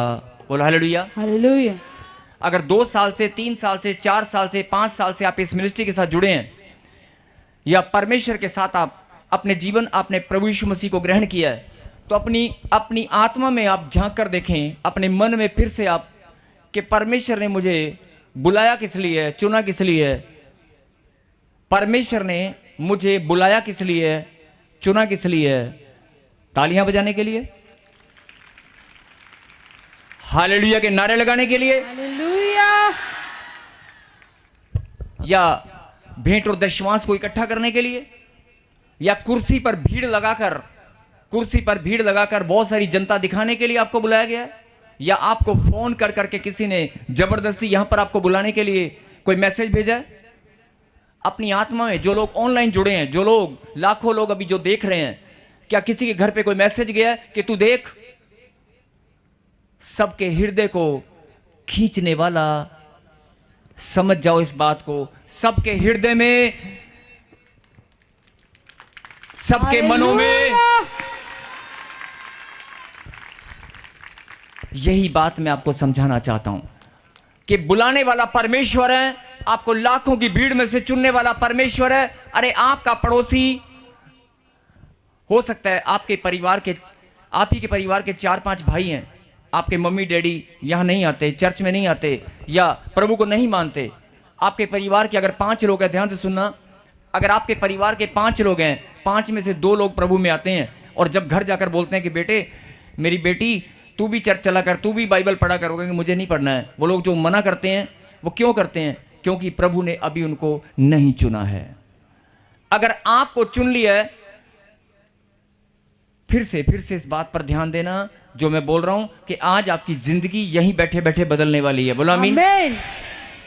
S1: बोलो हालेलुया।
S2: हालेलुया।
S1: अगर 2 साल से, 3 साल से, 4 साल से, 5 साल से आप इस मिनिस्ट्री के साथ जुड़े हैं, या परमेश्वर के साथ आप अपने जीवन, आपने प्रभु यीशु मसीह को ग्रहण किया है, तो अपनी आत्मा में आप झांक कर देखें, अपने मन में फिर से आप, कि परमेश्वर ने मुझे बुलाया किस लिए है, चुना किस लिए है। परमेश्वर ने मुझे बुलाया किस लिए है, चुना किस लिए है? तालियां बजाने के लिए, हालेलुया के नारे लगाने के लिए,
S2: हालेलुया।
S1: या भेंट और दशमांश को इकट्ठा करने के लिए, या कुर्सी पर भीड़ लगाकर बहुत सारी जनता दिखाने के लिए आपको बुलाया गया है, या आपको फोन कर करके किसी ने जबरदस्ती यहां पर आपको बुलाने के लिए कोई मैसेज भेजा है? अपनी आत्मा में जो लोग ऑनलाइन जुड़े हैं, जो लोग, लाखों लोग अभी जो देख रहे हैं, क्या किसी के घर पे कोई मैसेज गया है कि तू देख? सबके हृदय को खींचने वाला, समझ जाओ इस बात को, सबके हृदय में, सबके मनों में यही बात मैं आपको समझाना चाहता हूं कि बुलाने वाला परमेश्वर है, आपको लाखों की भीड़ में से चुनने वाला परमेश्वर है। अरे आपका पड़ोसी हो सकता है, आपके परिवार के, आप ही के परिवार के 4-5 भाई हैं, आपके मम्मी डैडी यहां नहीं आते, चर्च में नहीं आते, या प्रभु को नहीं मानते। आपके परिवार के अगर 5 लोग हैं, ध्यान से सुनना, अगर आपके परिवार के 5 लोग हैं, 5 में से 2 लोग प्रभु में आते हैं, और जब घर जाकर बोलते हैं कि बेटे, मेरी बेटी, तू भी चर्च चला कर, तू भी बाइबल पढ़ा कर, कि मुझे नहीं पढ़ना है, वो लोग जो मना करते हैं, वो क्यों करते हैं? क्योंकि प्रभु ने अभी उनको नहीं चुना है। अगर आपको चुन लिया है, फिर से इस बात पर ध्यान देना जो मैं बोल रहा हूं, कि आज आपकी जिंदगी यहीं बैठे बैठे बदलने वाली है। बोलो आमीन।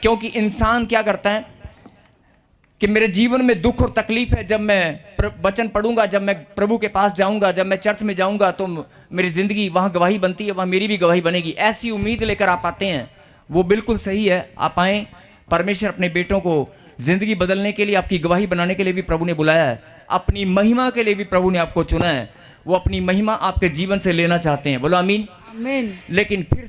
S1: क्योंकि इंसान क्या करता है कि मेरे जीवन में दुख और तकलीफ है, जब मैं वचन पढ़ूंगा, जब मैं प्रभु के पास जाऊंगा, जब मैं चर्च में जाऊंगा, तो मेरी जिंदगी वहां गवाही बनती है, वहां मेरी भी गवाही बनेगी। ऐसी उम्मीद लेकर आप आते हैं, वो बिल्कुल सही है, आप आए। परमेश्वर अपने बेटों को जिंदगी बदलने के लिए, आपकी गवाही बनाने के लिए भी प्रभु ने बुलाया है, अपनी महिमा के लिए भी प्रभु ने आपको चुना है। वो अपनी महिमा आपके जीवन से लेना चाहते हैं। बोलो आमीन।
S2: आमीन।
S1: लेकिन फिर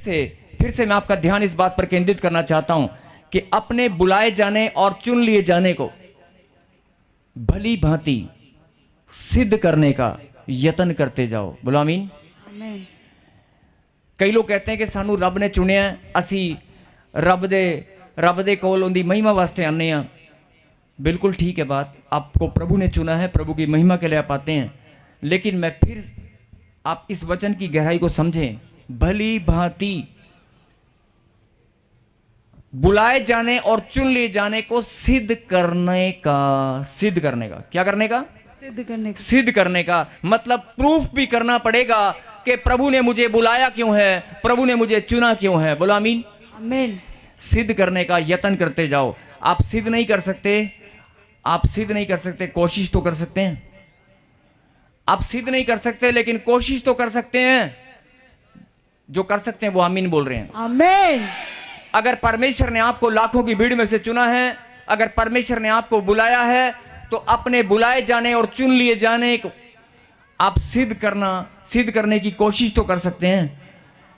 S1: से मैं आपका ध्यान इस बात पर केंद्रित करना चाहता हूं कि अपने बुलाए जाने और चुन लिए जाने को भली भांति सिद्ध करने का यत्न करते जाओ। बोलो आमीन।
S2: आमीन।
S1: कई लोग कहते हैं कि सानू रब ने चुनिया, असी रब दे कोल उनकी महिमा वास्ते आने हैं। बिल्कुल ठीक है बात, आपको प्रभु ने चुना है, प्रभु की महिमा के लिए आप आते हैं। लेकिन मैं फिर, आप इस वचन की गहराई को समझें, भली भांति बुलाए जाने और चुन लिए जाने को सिद्ध करने का, क्या करने का? सिद्ध करने का मतलब प्रूफ भी करना पड़ेगा कि प्रभु ने मुझे बुलाया क्यों है, प्रभु ने मुझे चुना क्यों है। बोलो आमीन।
S2: आमीन।
S1: सिद्ध करने का यत्न करते जाओ। आप सिद्ध नहीं कर सकते, आप सिद्ध नहीं कर सकते, कोशिश तो कर सकते हैं। आप सिद्ध नहीं कर सकते लेकिन कोशिश तो कर सकते हैं। जो कर सकते हैं वो आमीन बोल रहे हैं।
S2: आमीन।
S1: अगर परमेश्वर ने आपको लाखों की भीड़ में से चुना है, अगर परमेश्वर ने आपको बुलाया है, तो अपने बुलाए जाने और चुन लिए जाने को आप सिद्ध करने की कोशिश तो कर सकते हैं।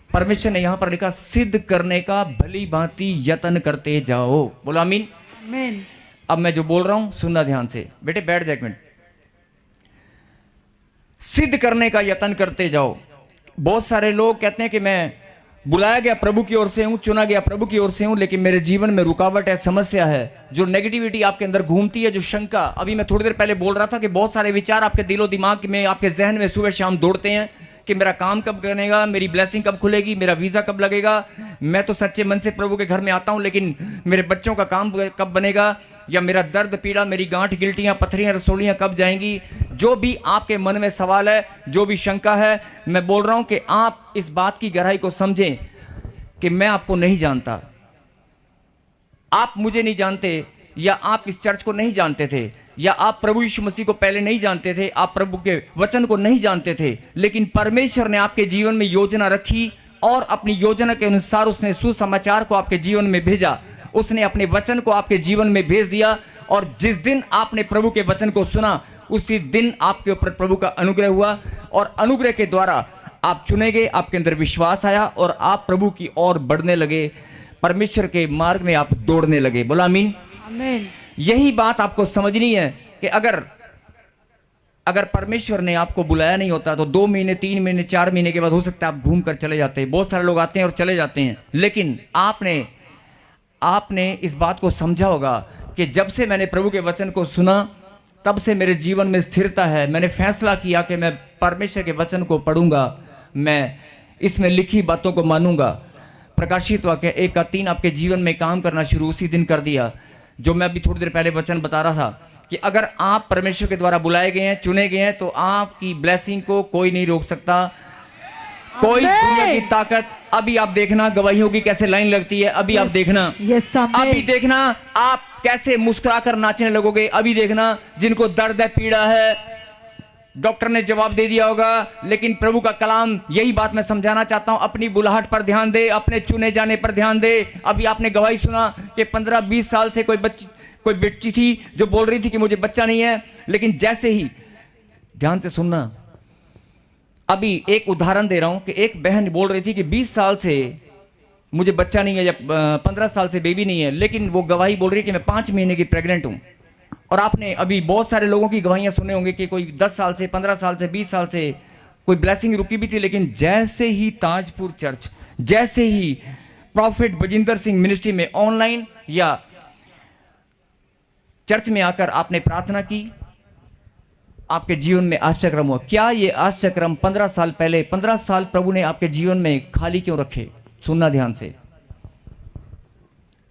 S1: परमेश्वर ने यहां पर लिखा सिद्ध करने का भली भांति यत्न करते जाओ। बोलो आमीन।
S2: आमीन।
S1: अब मैं जो बोल रहा हूं सुनना ध्यान से। बेटे बैठ जा एक मिनट। सिद्ध करने का यत्न करते जाओ। बहुत सारे लोग कहते हैं कि मैं बुलाया गया प्रभु की ओर से हूं, चुना गया प्रभु की ओर से हूं, लेकिन मेरे जीवन में रुकावट है, समस्या है, जो नेगेटिविटी आपके अंदर घूमती है, जो शंका। अभी मैं थोड़ी देर पहले बोल रहा था कि बहुत सारे विचार आपके दिलो दिमाग में, आपके जहन में सुबह शाम दौड़ते हैं कि मेरा काम कब बनेगा, मेरी ब्लेसिंग कब खुलेगी, मेरा वीज़ा कब लगेगा। मैं तो सच्चे मन से प्रभु के घर में आता हूं, लेकिन मेरे बच्चों का काम कब बनेगा, या मेरा दर्द पीड़ा, मेरी गांठ गिल्टियां पत्थरियां रसोलियां कब जाएंगी। जो भी आपके मन में सवाल है, जो भी शंका है, मैं बोल रहा हूं कि आप इस बात की गहराई को समझें कि मैं आपको नहीं जानता, आप मुझे नहीं जानते, या आप इस चर्च को नहीं जानते थे, या आप प्रभु यीशु मसीह को पहले नहीं जानते थे, आप प्रभु के वचन को नहीं जानते थे, लेकिन परमेश्वर ने आपके जीवन में योजना रखी और अपनी योजना के अनुसार उसने सुसमाचार को आपके जीवन में भेजा। उसने अपने वचन को आपके जीवन में भेज दिया, और जिस दिन आपने प्रभु के वचन को सुना उसी दिन आपके ऊपर प्रभु का अनुग्रह हुआ, और अनुग्रह के द्वारा आप चुने गए, आपके अंदर विश्वास आया और आप प्रभु की ओर बढ़ने लगे, परमेश्वर के मार्ग में आप दौड़ने लगे। बोला आमीन।
S2: आमीन।
S1: यही बात आपको समझनी है कि अगर परमेश्वर ने आपको बुलाया नहीं होता तो 2 महीने 3 महीने 4 महीने के बाद हो सकता है आप घूम कर चले जाते हैं। बहुत सारे लोग आते हैं और चले जाते हैं, लेकिन आपने इस बात को समझा होगा कि जब से मैंने प्रभु के वचन को सुना तब से मेरे जीवन में स्थिरता है। मैंने फैसला किया कि मैं परमेश्वर के वचन को पढ़ूंगा, मैं इसमें लिखी बातों को मानूंगा। प्रकाशित वाक्य 1:3 आपके जीवन में काम करना शुरू उसी दिन कर दिया। जो मैं अभी थोड़ी देर पहले वचन बता रहा था कि अगर आप परमेश्वर के द्वारा बुलाए गए हैं, चुने गए हैं, तो आपकी ब्लेसिंग को कोई नहीं रोक सकता, कोई दुनिया की ताकत। अभी आप देखना गवाहियों की कैसे लाइन लगती है, अभी आप देखना, अभी देखना आप कैसे मुस्कुराकर नाचने लगोगे। अभी देखना जिनको दर्द है, पीड़ा है, डॉक्टर ने जवाब दे दिया होगा, लेकिन प्रभु का कलाम यही बात मैं समझाना चाहता हूं, अपनी बुलाहट पर ध्यान दे, अपने चुने जाने पर ध्यान दे। अभी आपने गवाही सुना कि 15-20 साल से कोई बच्ची थी जो बोल रही थी कि मुझे बच्चा नहीं है, लेकिन जैसे ही, ध्यान से सुनना, अभी एक उदाहरण दे रहा हूं कि एक बहन बोल रही थी कि 20 साल से मुझे बच्चा नहीं है, या 15 साल से बेबी नहीं है, लेकिन वो गवाही बोल रही है कि मैं 5 महीने की प्रेग्नेंट हूं। और आपने अभी बहुत सारे लोगों की गवाहियां सुने होंगे कि कोई 10 साल से, 15 साल से, 20 साल से कोई ब्लेसिंग रुकी भी थी, लेकिन जैसे ही ताजपुर चर्च, जैसे ही प्रॉफिट बजिंदर सिंह मिनिस्ट्री में ऑनलाइन या चर्च में आकर आपने प्रार्थना की, आपके जीवन में आश्चर्यक्रम हुआ। क्या ये आश्चर्यक्रम 15 साल पहले, 15 साल प्रभु ने आपके जीवन में खाली क्यों रखे? सुनना ध्यान से।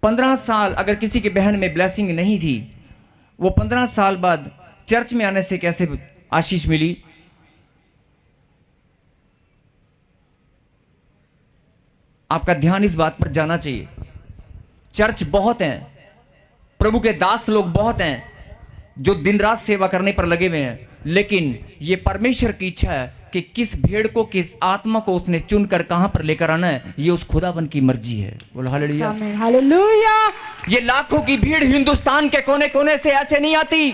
S1: 15 साल अगर किसी की बहन में ब्लेसिंग नहीं थी, वो 15 साल बाद चर्च में आने से कैसे आशीष मिली? आपका ध्यान इस बात पर जाना चाहिए। चर्च बहुत हैं, प्रभु के दास लोग बहुत हैं जो दिन रात सेवा करने पर लगे हुए हैं, लेकिन ये परमेश्वर की इच्छा है कि किस भेड़ को, किस आत्मा को उसने चुनकर कहां पर लेकर आना है, ये उस खुदावन की मर्जी है। बोलो हालेलुया।
S2: हालेलुया।
S1: ये लाखों की भीड़ हिंदुस्तान के कोने कोने से ऐसे नहीं आती।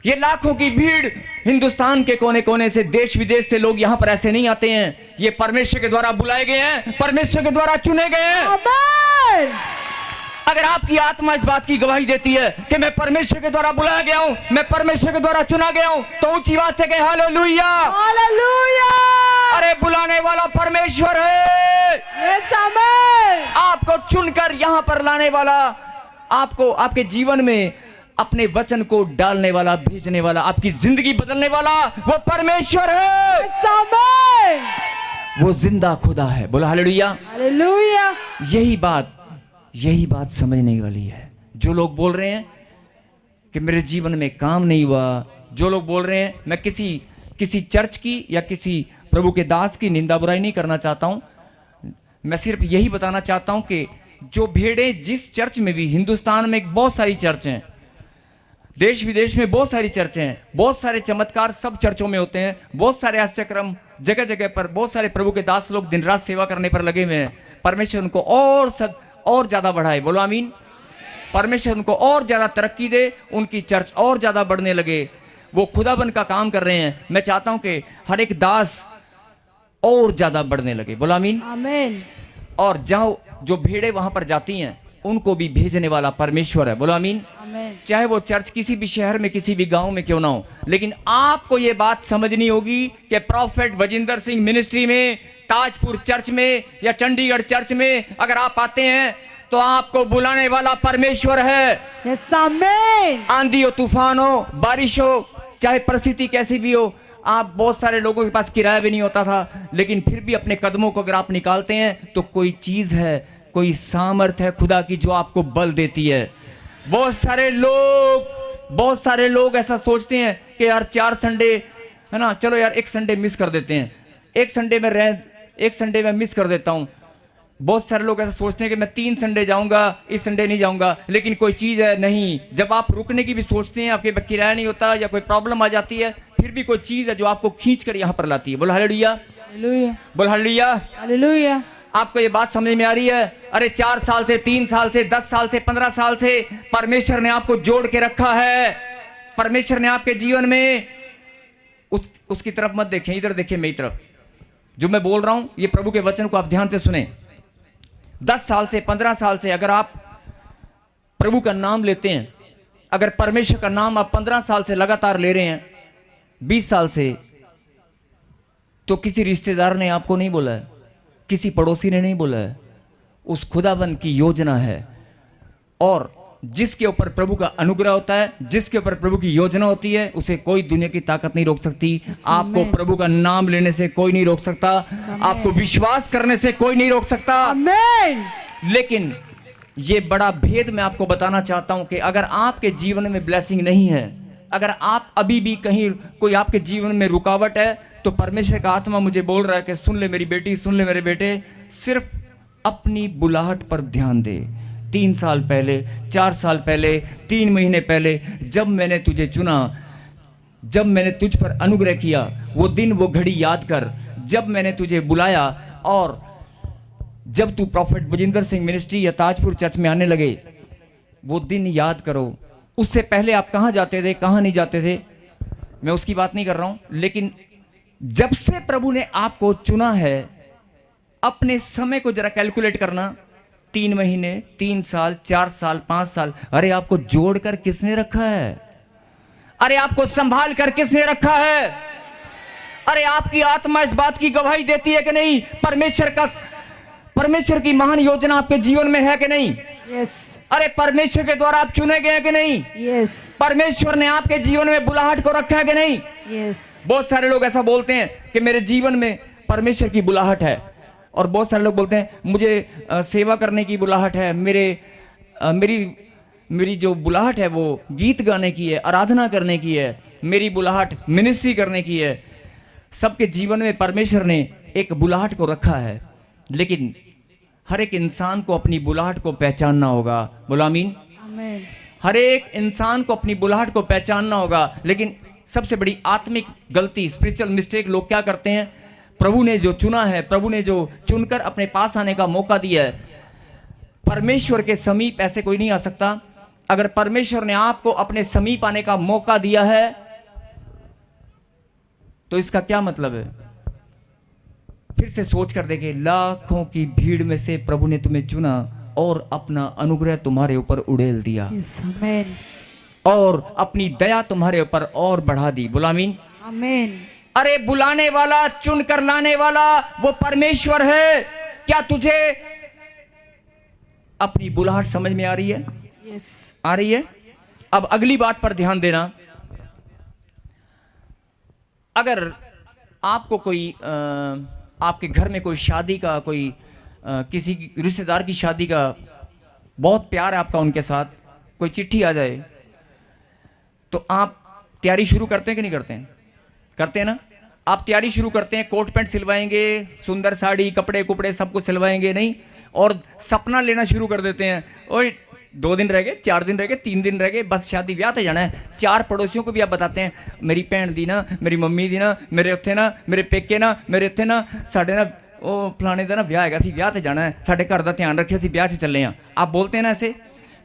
S1: ये लाखों की भीड़ हिंदुस्तान के कोने कोने से, देश विदेश से लोग यहां पर ऐसे नहीं आते हैं। ये परमेश्वर के द्वारा बुलाए गए हैं, परमेश्वर के द्वारा चुने गए हैं। अगर आपकी आत्मा इस बात की गवाही देती है कि मैं परमेश्वर के द्वारा बुलाया गया हूं, मैं परमेश्वर के द्वारा चुना गया हूं, तो ऊंची आवाज से कहें हालेलुया।
S2: हालेलुया।
S1: अरे बुलाने वाला परमेश्वर है।
S2: यस आमीन।
S1: आपको चुनकर यहां पर लाने वाला, आपको आपके जीवन में अपने वचन को डालने वाला, भेजने वाला, आपकी जिंदगी बदलने वाला वो परमेश्वर है।
S2: यस आमीन।
S1: वो जिंदा खुदा है। बोलो हालेलुया।
S2: हालेलुया।
S1: यही बात समझने वाली है। जो लोग बोल रहे हैं कि मेरे जीवन में काम नहीं हुआ, जो लोग बोल रहे हैं, मैं किसी चर्च की या किसी प्रभु के दास की निंदा बुराई नहीं करना चाहता हूं, मैं सिर्फ यही बताना चाहता हूं कि जो भेड़ें जिस चर्च में भी, हिंदुस्तान में बहुत सारी चर्च हैं, देश विदेश में बहुत सारी चर्चें हैं, बहुत सारे चमत्कार सब चर्चों में होते हैं, बहुत सारे आश्चर्यक्रम जगह जगह पर, बहुत सारे प्रभु के दास लोग दिन रात सेवा करने पर लगे हुए हैं। परमेश्वर उनको और ज्यादा बढ़ाए, बोलो आमीन। परमेश्वर उनको और ज्यादा तरक्की दे, उनकी चर्च और ज्यादा बढ़ने लगे, वो खुदाबंद का काम कर रहे हैं। मैं चाहता हूं कि हर एक दास और ज्यादा बढ़ने लगे, बोलो आमीन।
S2: आमीन।
S1: और जहां जो भेड़े वहां पर जाती हैं उनको भी भेजने वाला परमेश्वर है, बोलो आमीन। चाहे वो चर्च किसी भी शहर में, किसी भी गांव में क्यों ना हो, लेकिन आपको ये बात समझनी होगी कि प्रॉफेट बजिंदर सिंह मिनिस्ट्री में, ताजपुर चर्च में या चंडीगढ़ चर्च में अगर आप आते हैं तो आपको बुलाने वाला परमेश्वर है।
S2: यस आमीन।
S1: आंधी हो, तूफान हो, बारिश हो, चाहे परिस्थिति कैसी भी हो, आप बहुत सारे लोगों के पास किराया भी नहीं होता था, लेकिन फिर भी अपने कदमों को अगर आप निकालते हैं तो कोई चीज है, कोई सामर्थ है खुदा की जो आपको बल देती है। बहुत सारे लोग ऐसा सोचते हैं कि यार 4 संडे है ना, चलो यार एक संडे मिस कर देते हैं, एक संडे में मिस कर देता हूं। बहुत सारे लोग ऐसा सोचते हैं कि मैं 3 संडे जाऊंगा, इस संडे नहीं जाऊंगा, लेकिन कोई चीज है नहीं। जब आप रुकने की भी सोचते हैं, आपके किराया नहीं होता या कोई प्रॉब्लम आ जाती है, फिर भी कोई चीज है जो आपको खींच कर यहां पर लाती है। बोल हालेलुया, बोल हालेलुया,
S2: हालेलुया।
S1: आपको ये बात समझ में आ रही है? अरे 4 साल से, 3 साल से, 10 साल से, 15 साल से परमेश्वर ने आपको जोड़ के रखा है। परमेश्वर ने आपके जीवन में उसकी तरफ मत देखें, इधर देखें मेरी तरफ। जो मैं बोल रहा हूं ये प्रभु के वचन को आप ध्यान से सुने। 10 साल से, 15 साल से अगर आप प्रभु का नाम लेते हैं, अगर परमेश्वर का नाम आप 15 साल से लगातार ले रहे हैं, 20 साल से, तो किसी रिश्तेदार ने आपको नहीं बोला है, किसी पड़ोसी ने नहीं बोला है, उस खुदाबंद की योजना है। और जिसके ऊपर प्रभु का अनुग्रह होता है, जिसके ऊपर प्रभु की योजना होती है, उसे कोई दुनिया की ताकत नहीं रोक सकती। आपको प्रभु का नाम लेने से कोई नहीं रोक सकता, आपको विश्वास करने से कोई नहीं रोक सकता।
S2: आमीन।
S1: लेकिन ये बड़ा भेद मैं आपको बताना चाहता हूं कि अगर आपके जीवन में ब्लेसिंग नहीं है, अगर आप अभी भी कहीं कोई आपके जीवन में रुकावट है, तो परमेश्वर का आत्मा मुझे बोल रहा है कि सुन ले मेरी बेटी, सुन ले मेरे बेटे, सिर्फ अपनी बुलाहट पर ध्यान दे। 3 साल पहले, 4 साल पहले, 3 महीने पहले जब मैंने तुझे चुना, जब मैंने तुझ पर अनुग्रह किया, वो दिन वो घड़ी याद कर, जब मैंने तुझे बुलाया। और जब तू प्रॉफेट बजिंदर सिंह मिनिस्ट्री या ताजपुर चर्च में आने लगे, वो दिन याद करो। उससे पहले आप कहाँ जाते थे, कहाँ नहीं जाते थे, मैं उसकी बात नहीं कर रहा हूं। लेकिन जब से प्रभु ने आपको चुना है, अपने समय को जरा कैलकुलेट करना। 3 महीने, 3 साल, 4 साल, 5 साल, अरे आपको जोड़कर किसने रखा है? अरे आपको संभाल कर किसने रखा है? अरे आपकी आत्मा इस बात की गवाही देती है कि नहीं परमेश्वर की महान योजना आपके जीवन में है कि नहीं?
S2: यस।
S1: अरे परमेश्वर के द्वारा आप चुने गए हैं कि नहीं?
S2: यस।
S1: परमेश्वर ने आपके जीवन में बुलाहट को रखा है कि नहीं?
S2: यस।
S1: बहुत सारे लोग ऐसा बोलते हैं कि मेरे जीवन में परमेश्वर की बुलाहट है, और बहुत सारे लोग बोलते हैं मुझे सेवा करने की बुलाहट है, मेरी जो बुलाहट है वो गीत गाने की है, आराधना करने की है, मेरी बुलाहट मिनिस्ट्री करने की है। सबके जीवन में परमेश्वर ने एक बुलाहट को रखा है, लेकिन हर एक इंसान को अपनी बुलाहट को पहचानना होगा। बोलो आमीन।
S2: आमीन।
S1: हर एक इंसान को अपनी बुलाहट को पहचानना होगा। लेकिन सबसे बड़ी आत्मिक गलती, स्पिरिचुअल मिस्टेक लोग क्या करते हैं? प्रभु ने जो चुना है, प्रभु ने जो चुनकर अपने पास आने का मौका दिया है, परमेश्वर के समीप ऐसे कोई नहीं आ सकता। अगर परमेश्वर ने आपको अपने समीप आने का मौका दिया है, तो इसका क्या मतलब है? फिर से सोच कर देखें, लाखों की भीड़ में से प्रभु ने तुम्हें चुना और अपना अनुग्रह तुम्हारे ऊपर उड़ेल दिया।
S2: आमीन।
S1: और अपनी दया तुम्हारे ऊपर और बढ़ा दी। बोलो आमीन।
S2: आमीन।
S1: अरे बुलाने वाला, चुन कर लाने वाला वो परमेश्वर है। क्या तुझे अपनी बुलाहट समझ में आ रही है?
S2: यस।
S1: आ रही है? अब अगली बात पर ध्यान देना। अगर आपको कोई आपके घर में कोई शादी का, कोई किसी रिश्तेदार की शादी का बहुत प्यार है आपका उनके साथ, कोई चिट्ठी आ जाए, तो आप तैयारी शुरू करते हैं कि नहीं करते हैं? करते हैं ना? आप तैयारी शुरू करते हैं, कोट पैंट सिलवाएंगे, सुंदर साड़ी, कपड़े कुपड़े सब कुछ सिलवाएंगे, नहीं? और सपना लेना शुरू कर देते हैं, और 2 दिन रह गए, 4 दिन रह गए, 3 दिन रह गए, बस शादी ब्याह ते जाना है। 4 पड़ोसियों को भी आप बताते हैं, मेरी भैन दी ना, मेरी मम्मी दी ना, मेरे उत्थे ना, मेरे पेके ना, मेरे उत्थे ना, साढ़े ना ਉਹ फलाने का ना ब्याह है, असी ब्याह ते जाना है, साढ़े घर का ध्यान रखिए, असी ब्याह से चले हैं। आप बोलते हैं ना ऐसे,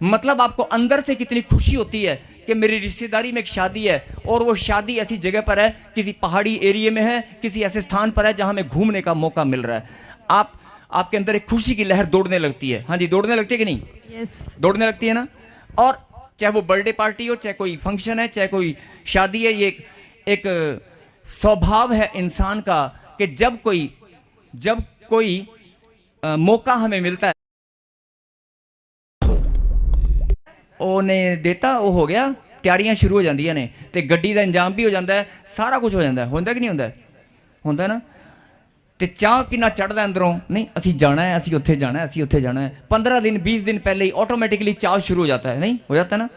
S1: मतलब आपको अंदर से कितनी खुशी होती है कि मेरी रिश्तेदारी में एक शादी है, और वो शादी ऐसी जगह पर है, किसी पहाड़ी एरिया में है, किसी ऐसे स्थान पर है जहाँ में घूमने का मौका मिल रहा है। आपके अंदर एक खुशी की लहर दौड़ने लगती है। हाँ जी, दौड़ने लगती है कि नहीं?
S2: यस,
S1: दौड़ने लगती है ना। और चाहे वो बर्थडे पार्टी हो, चाहे कोई फंक्शन है, चाहे कोई शादी है, ये एक स्वभाव है इंसान का कि जब कोई मौका हमें मिलता है, ਉਹਨੇ देता वो हो गया, ਤਿਆਰੀਆਂ शुरू हो ਜਾਂਦੀਆਂ ਨੇ, ਤੇ ਗੱਡੀ ਦਾ ਇੰਤਜ਼ਾਮ ਵੀ ਹੋ ਜਾਂਦਾ ਹੈ, ਸਾਰਾ ਕੁਝ ਹੋ ਜਾਂਦਾ ਹੈ। ਹੁੰਦਾ ਕਿ ਨਹੀਂ ਹੁੰਦਾ? ਹੁੰਦਾ ਨਾ। ਤੇ ਚਾਹ ਕਿੰਨਾ ਚੜਦਾ ਅੰਦਰੋਂ, नहीं ਅਸੀਂ ਜਾਣਾ है, ਅਸੀਂ ਉੱਥੇ ਜਾਣਾ है, ਅਸੀਂ ਉੱਥੇ ਜਾਣਾ है। 15 दिन 20 दिन पहले ही ऑटोमेटिकली चाव शुरू हो जाता है, नहीं हो जाता ना।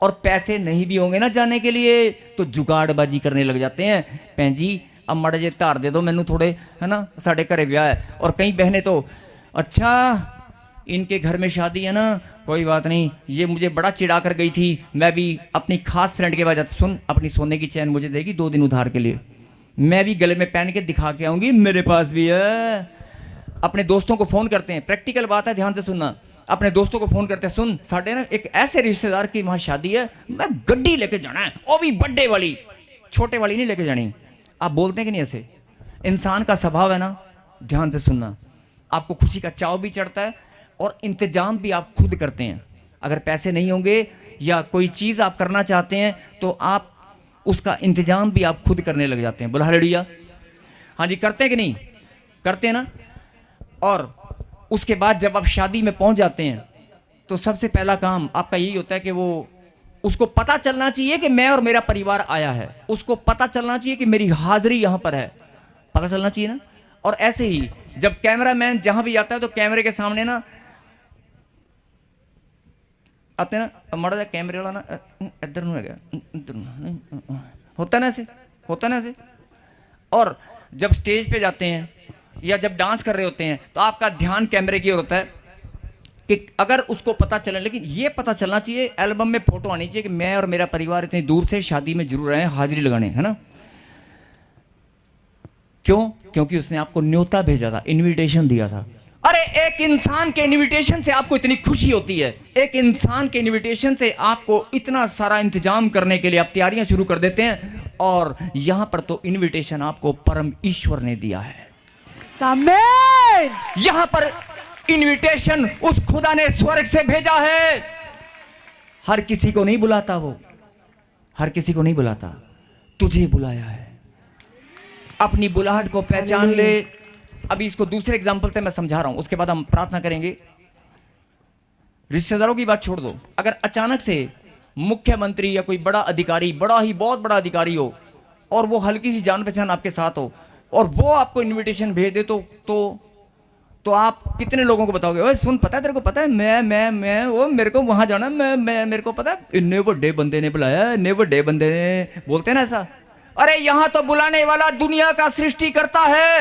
S1: और पैसे नहीं भी होंगे ना जाने के लिए, तो जुगाड़बाजी करने लग जाते हैं। भैन जी अब माड़े जे धार दे दो मैनू थोड़े, है ना, साढ़े घरे ब्याह है। और कई बहनें तो अच्छा इनके घर में शादी है ना, कोई बात नहीं, ये मुझे बड़ा चिढ़ा कर गई थी, मैं भी अपनी खास फ्रेंड के पास जाती, सुन अपनी सोने की चैन मुझे देगी 2 दिन उधार के लिए, मैं भी गले में पहन के दिखा के आऊँगी, मेरे पास भी है। अपने दोस्तों को फ़ोन करते हैं, प्रैक्टिकल बात है, ध्यान से सुनना। अपने दोस्तों को फ़ोन करते हैं, सुन साढ़े ना एक ऐसे रिश्तेदार की वहाँ शादी है, मैं गड्डी लेके जाना है, वो भी बड्डे वाली, छोटे वाली नहीं लेके जानी। आप बोलते हैं कि नहीं ऐसे? इंसान का स्वभाव है ना, ध्यान से सुनना। आपको खुशी का चाव भी चढ़ता है और इंतजाम भी आप खुद करते हैं। अगर पैसे नहीं होंगे या कोई चीज़ आप करना चाहते हैं तो आप उसका इंतजाम भी आप खुद करने लग जाते हैं। बोला हालेलुया। हाँ जी, करते हैं कि नहीं? करते हैं ना। और उसके बाद जब आप शादी में पहुंच जाते हैं तो सबसे पहला काम आपका यही होता है कि वो उसको पता चलना चाहिए कि मैं और मेरा परिवार आया है, उसको पता चलना चाहिए कि मेरी हाजिरी यहाँ पर है, पता चलना चाहिए ना। और ऐसे ही जब कैमरामैन जहाँ भी आता है तो कैमरे के सामने ना आते ना, माड़ा जा कैमरे वाला ना इधर में गया, होता ना ऐसे, होता ना ऐसे। और जब स्टेज पे जाते हैं या जब डांस कर रहे होते हैं तो आपका ध्यान कैमरे की ओर होता है कि अगर उसको पता चले, लेकिन ये पता चलना चाहिए, एल्बम में फोटो आनी चाहिए कि मैं और मेरा परिवार इतनी दूर से शादी में जरूर आए, हाजिरी लगाने, है ना। क्यों? क्योंकि उसने आपको न्योता भेजा था, इनविटेशन दिया था। अरे एक इंसान के इनविटेशन से आपको इतनी खुशी होती है, एक इंसान के इनविटेशन से आपको इतना सारा इंतजाम करने के लिए आप तैयारियां शुरू कर देते हैं। और यहां पर तो इनविटेशन आपको परम ईश्वर ने दिया है। यहां पर इनविटेशन उस खुदा ने स्वर्ग से भेजा है। हर किसी को नहीं बुलाता, वो हर किसी को नहीं बुलाता, तुझे बुलाया है। अपनी बुलाहट को पहचान ले। अभी इसको दूसरे एग्जांपल से मैं समझा रहा हूं, उसके बाद हम प्रार्थना करेंगे। रिश्तेदारों की बात छोड़ दो, अगर अचानक से मुख्यमंत्री या कोई बड़ा अधिकारी, बहुत बड़ा अधिकारी हो और वो हल्की सी जान पहचान आपके साथ हो और वो आपको इनविटेशन भेज दे तो आप कितने लोगों को बताओगे, ओए सुन, पता है तेरे को, पता है मैं वो मेरे को वहां जाना, मैं मेरे को पता है, इन्ने बड़े बंदे ने बुलाया, इन्ने बड़े बंदे ने, बोलते हैं ना ऐसा। अरे यहां तो बुलाने वाला दुनिया का सृष्टि करता है,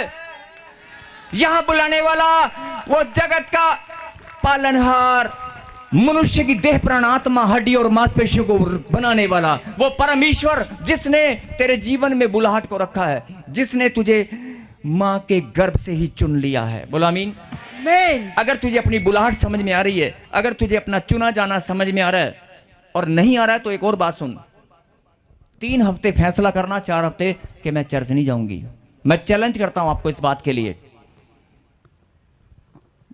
S1: यहां बुलाने वाला वो जगत का पालनहार, मनुष्य की देह प्राण आत्मा हड्डी और मांसपेशियों को बनाने वाला वो परमेश्वर, जिसने तेरे जीवन में बुलाहट को रखा है, जिसने तुझे मां के गर्भ से ही चुन लिया है। बोला आमीन। अगर तुझे अपनी बुलाहट समझ में आ रही है, अगर तुझे अपना चुना जाना समझ में आ रहा है और नहीं आ रहा है तो एक और बात सुन, 3 हफ्ते फैसला करना, 4 हफ्ते कि मैं चर्च नहीं जाऊंगी। मैं चैलेंज करता हूं आपको इस बात के लिए,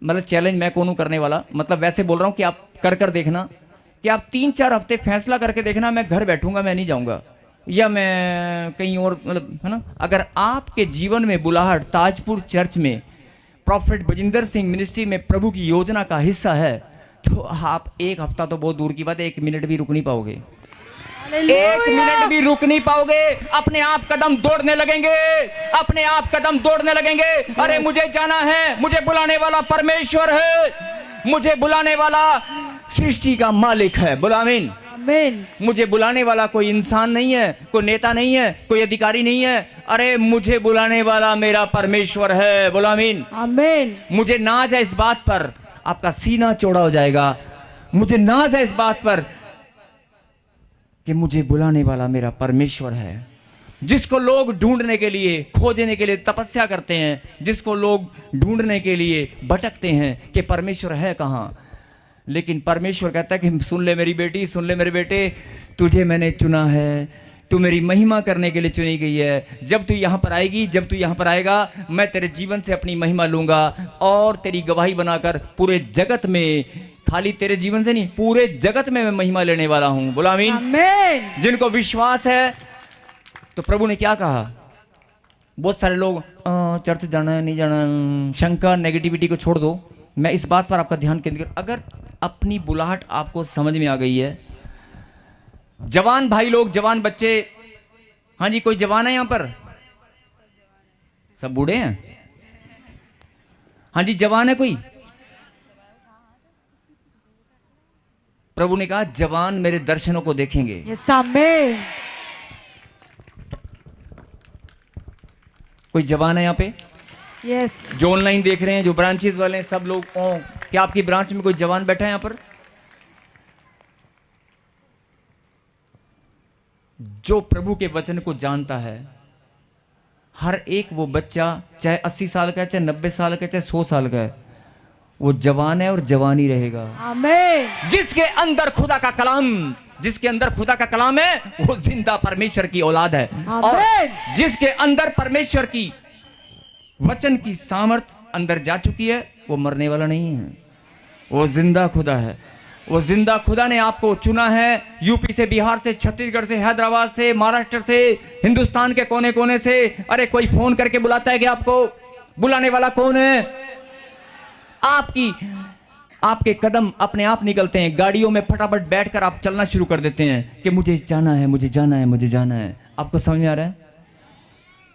S1: मतलब चैलेंज मैं कौन हूं करने वाला, मतलब वैसे बोल रहा हूं कि आप कर देखना कि आप 3-4 हफ्ते फैसला करके देखना, मैं घर बैठूंगा, मैं नहीं जाऊंगा या मैं कहीं और, मतलब है ना। अगर आपके जीवन में बुलाहट ताजपुर चर्च में प्रॉफेट बजिंदर सिंह मिनिस्ट्री में प्रभु की योजना का हिस्सा है तो आप 1 हफ्ता तो बहुत दूर की बात है, 1 मिनट भी रुक नहीं पाओगे, 1 मिनट भी रुक नहीं पाओगे। अपने आप कदम दौड़ने लगेंगे, अपने आप कदम दौड़ने लगेंगे। अरे मुझे जाना है, मुझे बुलाने वाला परमेश्वर है, मुझे बुलाने वाला सृष्टि का मालिक है। बोला आमीन। मुझे बुलाने वाला कोई इंसान नहीं है, कोई नेता नहीं है, कोई अधिकारी नहीं है। अरे मुझे बुलाने वाला मेरा परमेश्वर है। बोलो आमीन।
S2: आमीन।
S1: मुझे नाज है इस बात पर, आपका सीना चौड़ा हो जाएगा। मुझे नाज है इस बात पर कि मुझे बुलाने वाला मेरा परमेश्वर है, जिसको लोग ढूंढने के लिए, खोजने के लिए तपस्या करते हैं, जिसको लोग ढूंढने के लिए भटकते हैं कि परमेश्वर है कहाँ। लेकिन परमेश्वर कहता है कि सुन ले मेरी बेटी, सुन ले मेरे बेटे, तुझे मैंने चुना है, तू मेरी महिमा करने के लिए चुनी गई है। जब तू यहाँ पर आएगी, जब तू यहाँ पर आएगा, मैं तेरे जीवन से अपनी महिमा लूंगा और तेरी गवाही बनाकर पूरे जगत में, खाली तेरे जीवन से नहीं, पूरे जगत में मैं महिमा लेने वाला हूँ। बोला आमीन।
S2: आमीन।
S1: जिनको विश्वास है, तो प्रभु ने क्या कहा? बहुत सारे लोग चर्च जाना है नहीं जाना, शंका नेगेटिविटी को छोड़ दो। मैं इस बात पर आपका ध्यान केंद्रित, अगर अपनी बुलाहट आपको समझ में आ गई है, जवान भाई लोग, जवान बच्चे, हाँ जी, कोई जवान है यहां पर? सब बूढ़े हैं? हाँ जी, जवान है कोई? प्रभु ने कहा जवान मेरे दर्शनों को देखेंगे।
S2: यस आमीन।
S1: कोई जवान है यहाँ पे?
S2: यस।
S1: जो ऑनलाइन देख रहे हैं, जो ब्रांचेस वाले हैं, सब लोग, क्या आपकी ब्रांच में कोई जवान बैठा है यहाँ पर? जो प्रभु के वचन को जानता है, हर एक वो बच्चा, चाहे 80 साल का है, चाहे 90 साल का है, चाहे 100 साल का है, वो जवान है और जवान ही रहेगा।
S2: आमीन।
S1: जिसके अंदर खुदा का कलाम, जिसके अंदर खुदा का कलाम है, वो जिंदा परमेश्वर की औलाद है। और जिसके अंदर परमेश्वर की वचन की सामर्थ अंदर जा चुकी है, वो मरने वाला नहीं है, वो जिंदा खुदा है। वो जिंदा खुदा ने आपको चुना है, यूपी से, बिहार से, छत्तीसगढ़ से, हैदराबाद से, महाराष्ट्र से, हिंदुस्तान के कोने कोने से। अरे कोई फोन करके बुलाता है कि आपको? बुलाने वाला कौन है? आपके कदम अपने आप निकलते हैं, गाड़ियों में फटाफट बैठकर आप चलना शुरू कर देते हैं कि मुझे जाना है, मुझे जाना है, मुझे जाना है। आपको समझ में आ रहा है?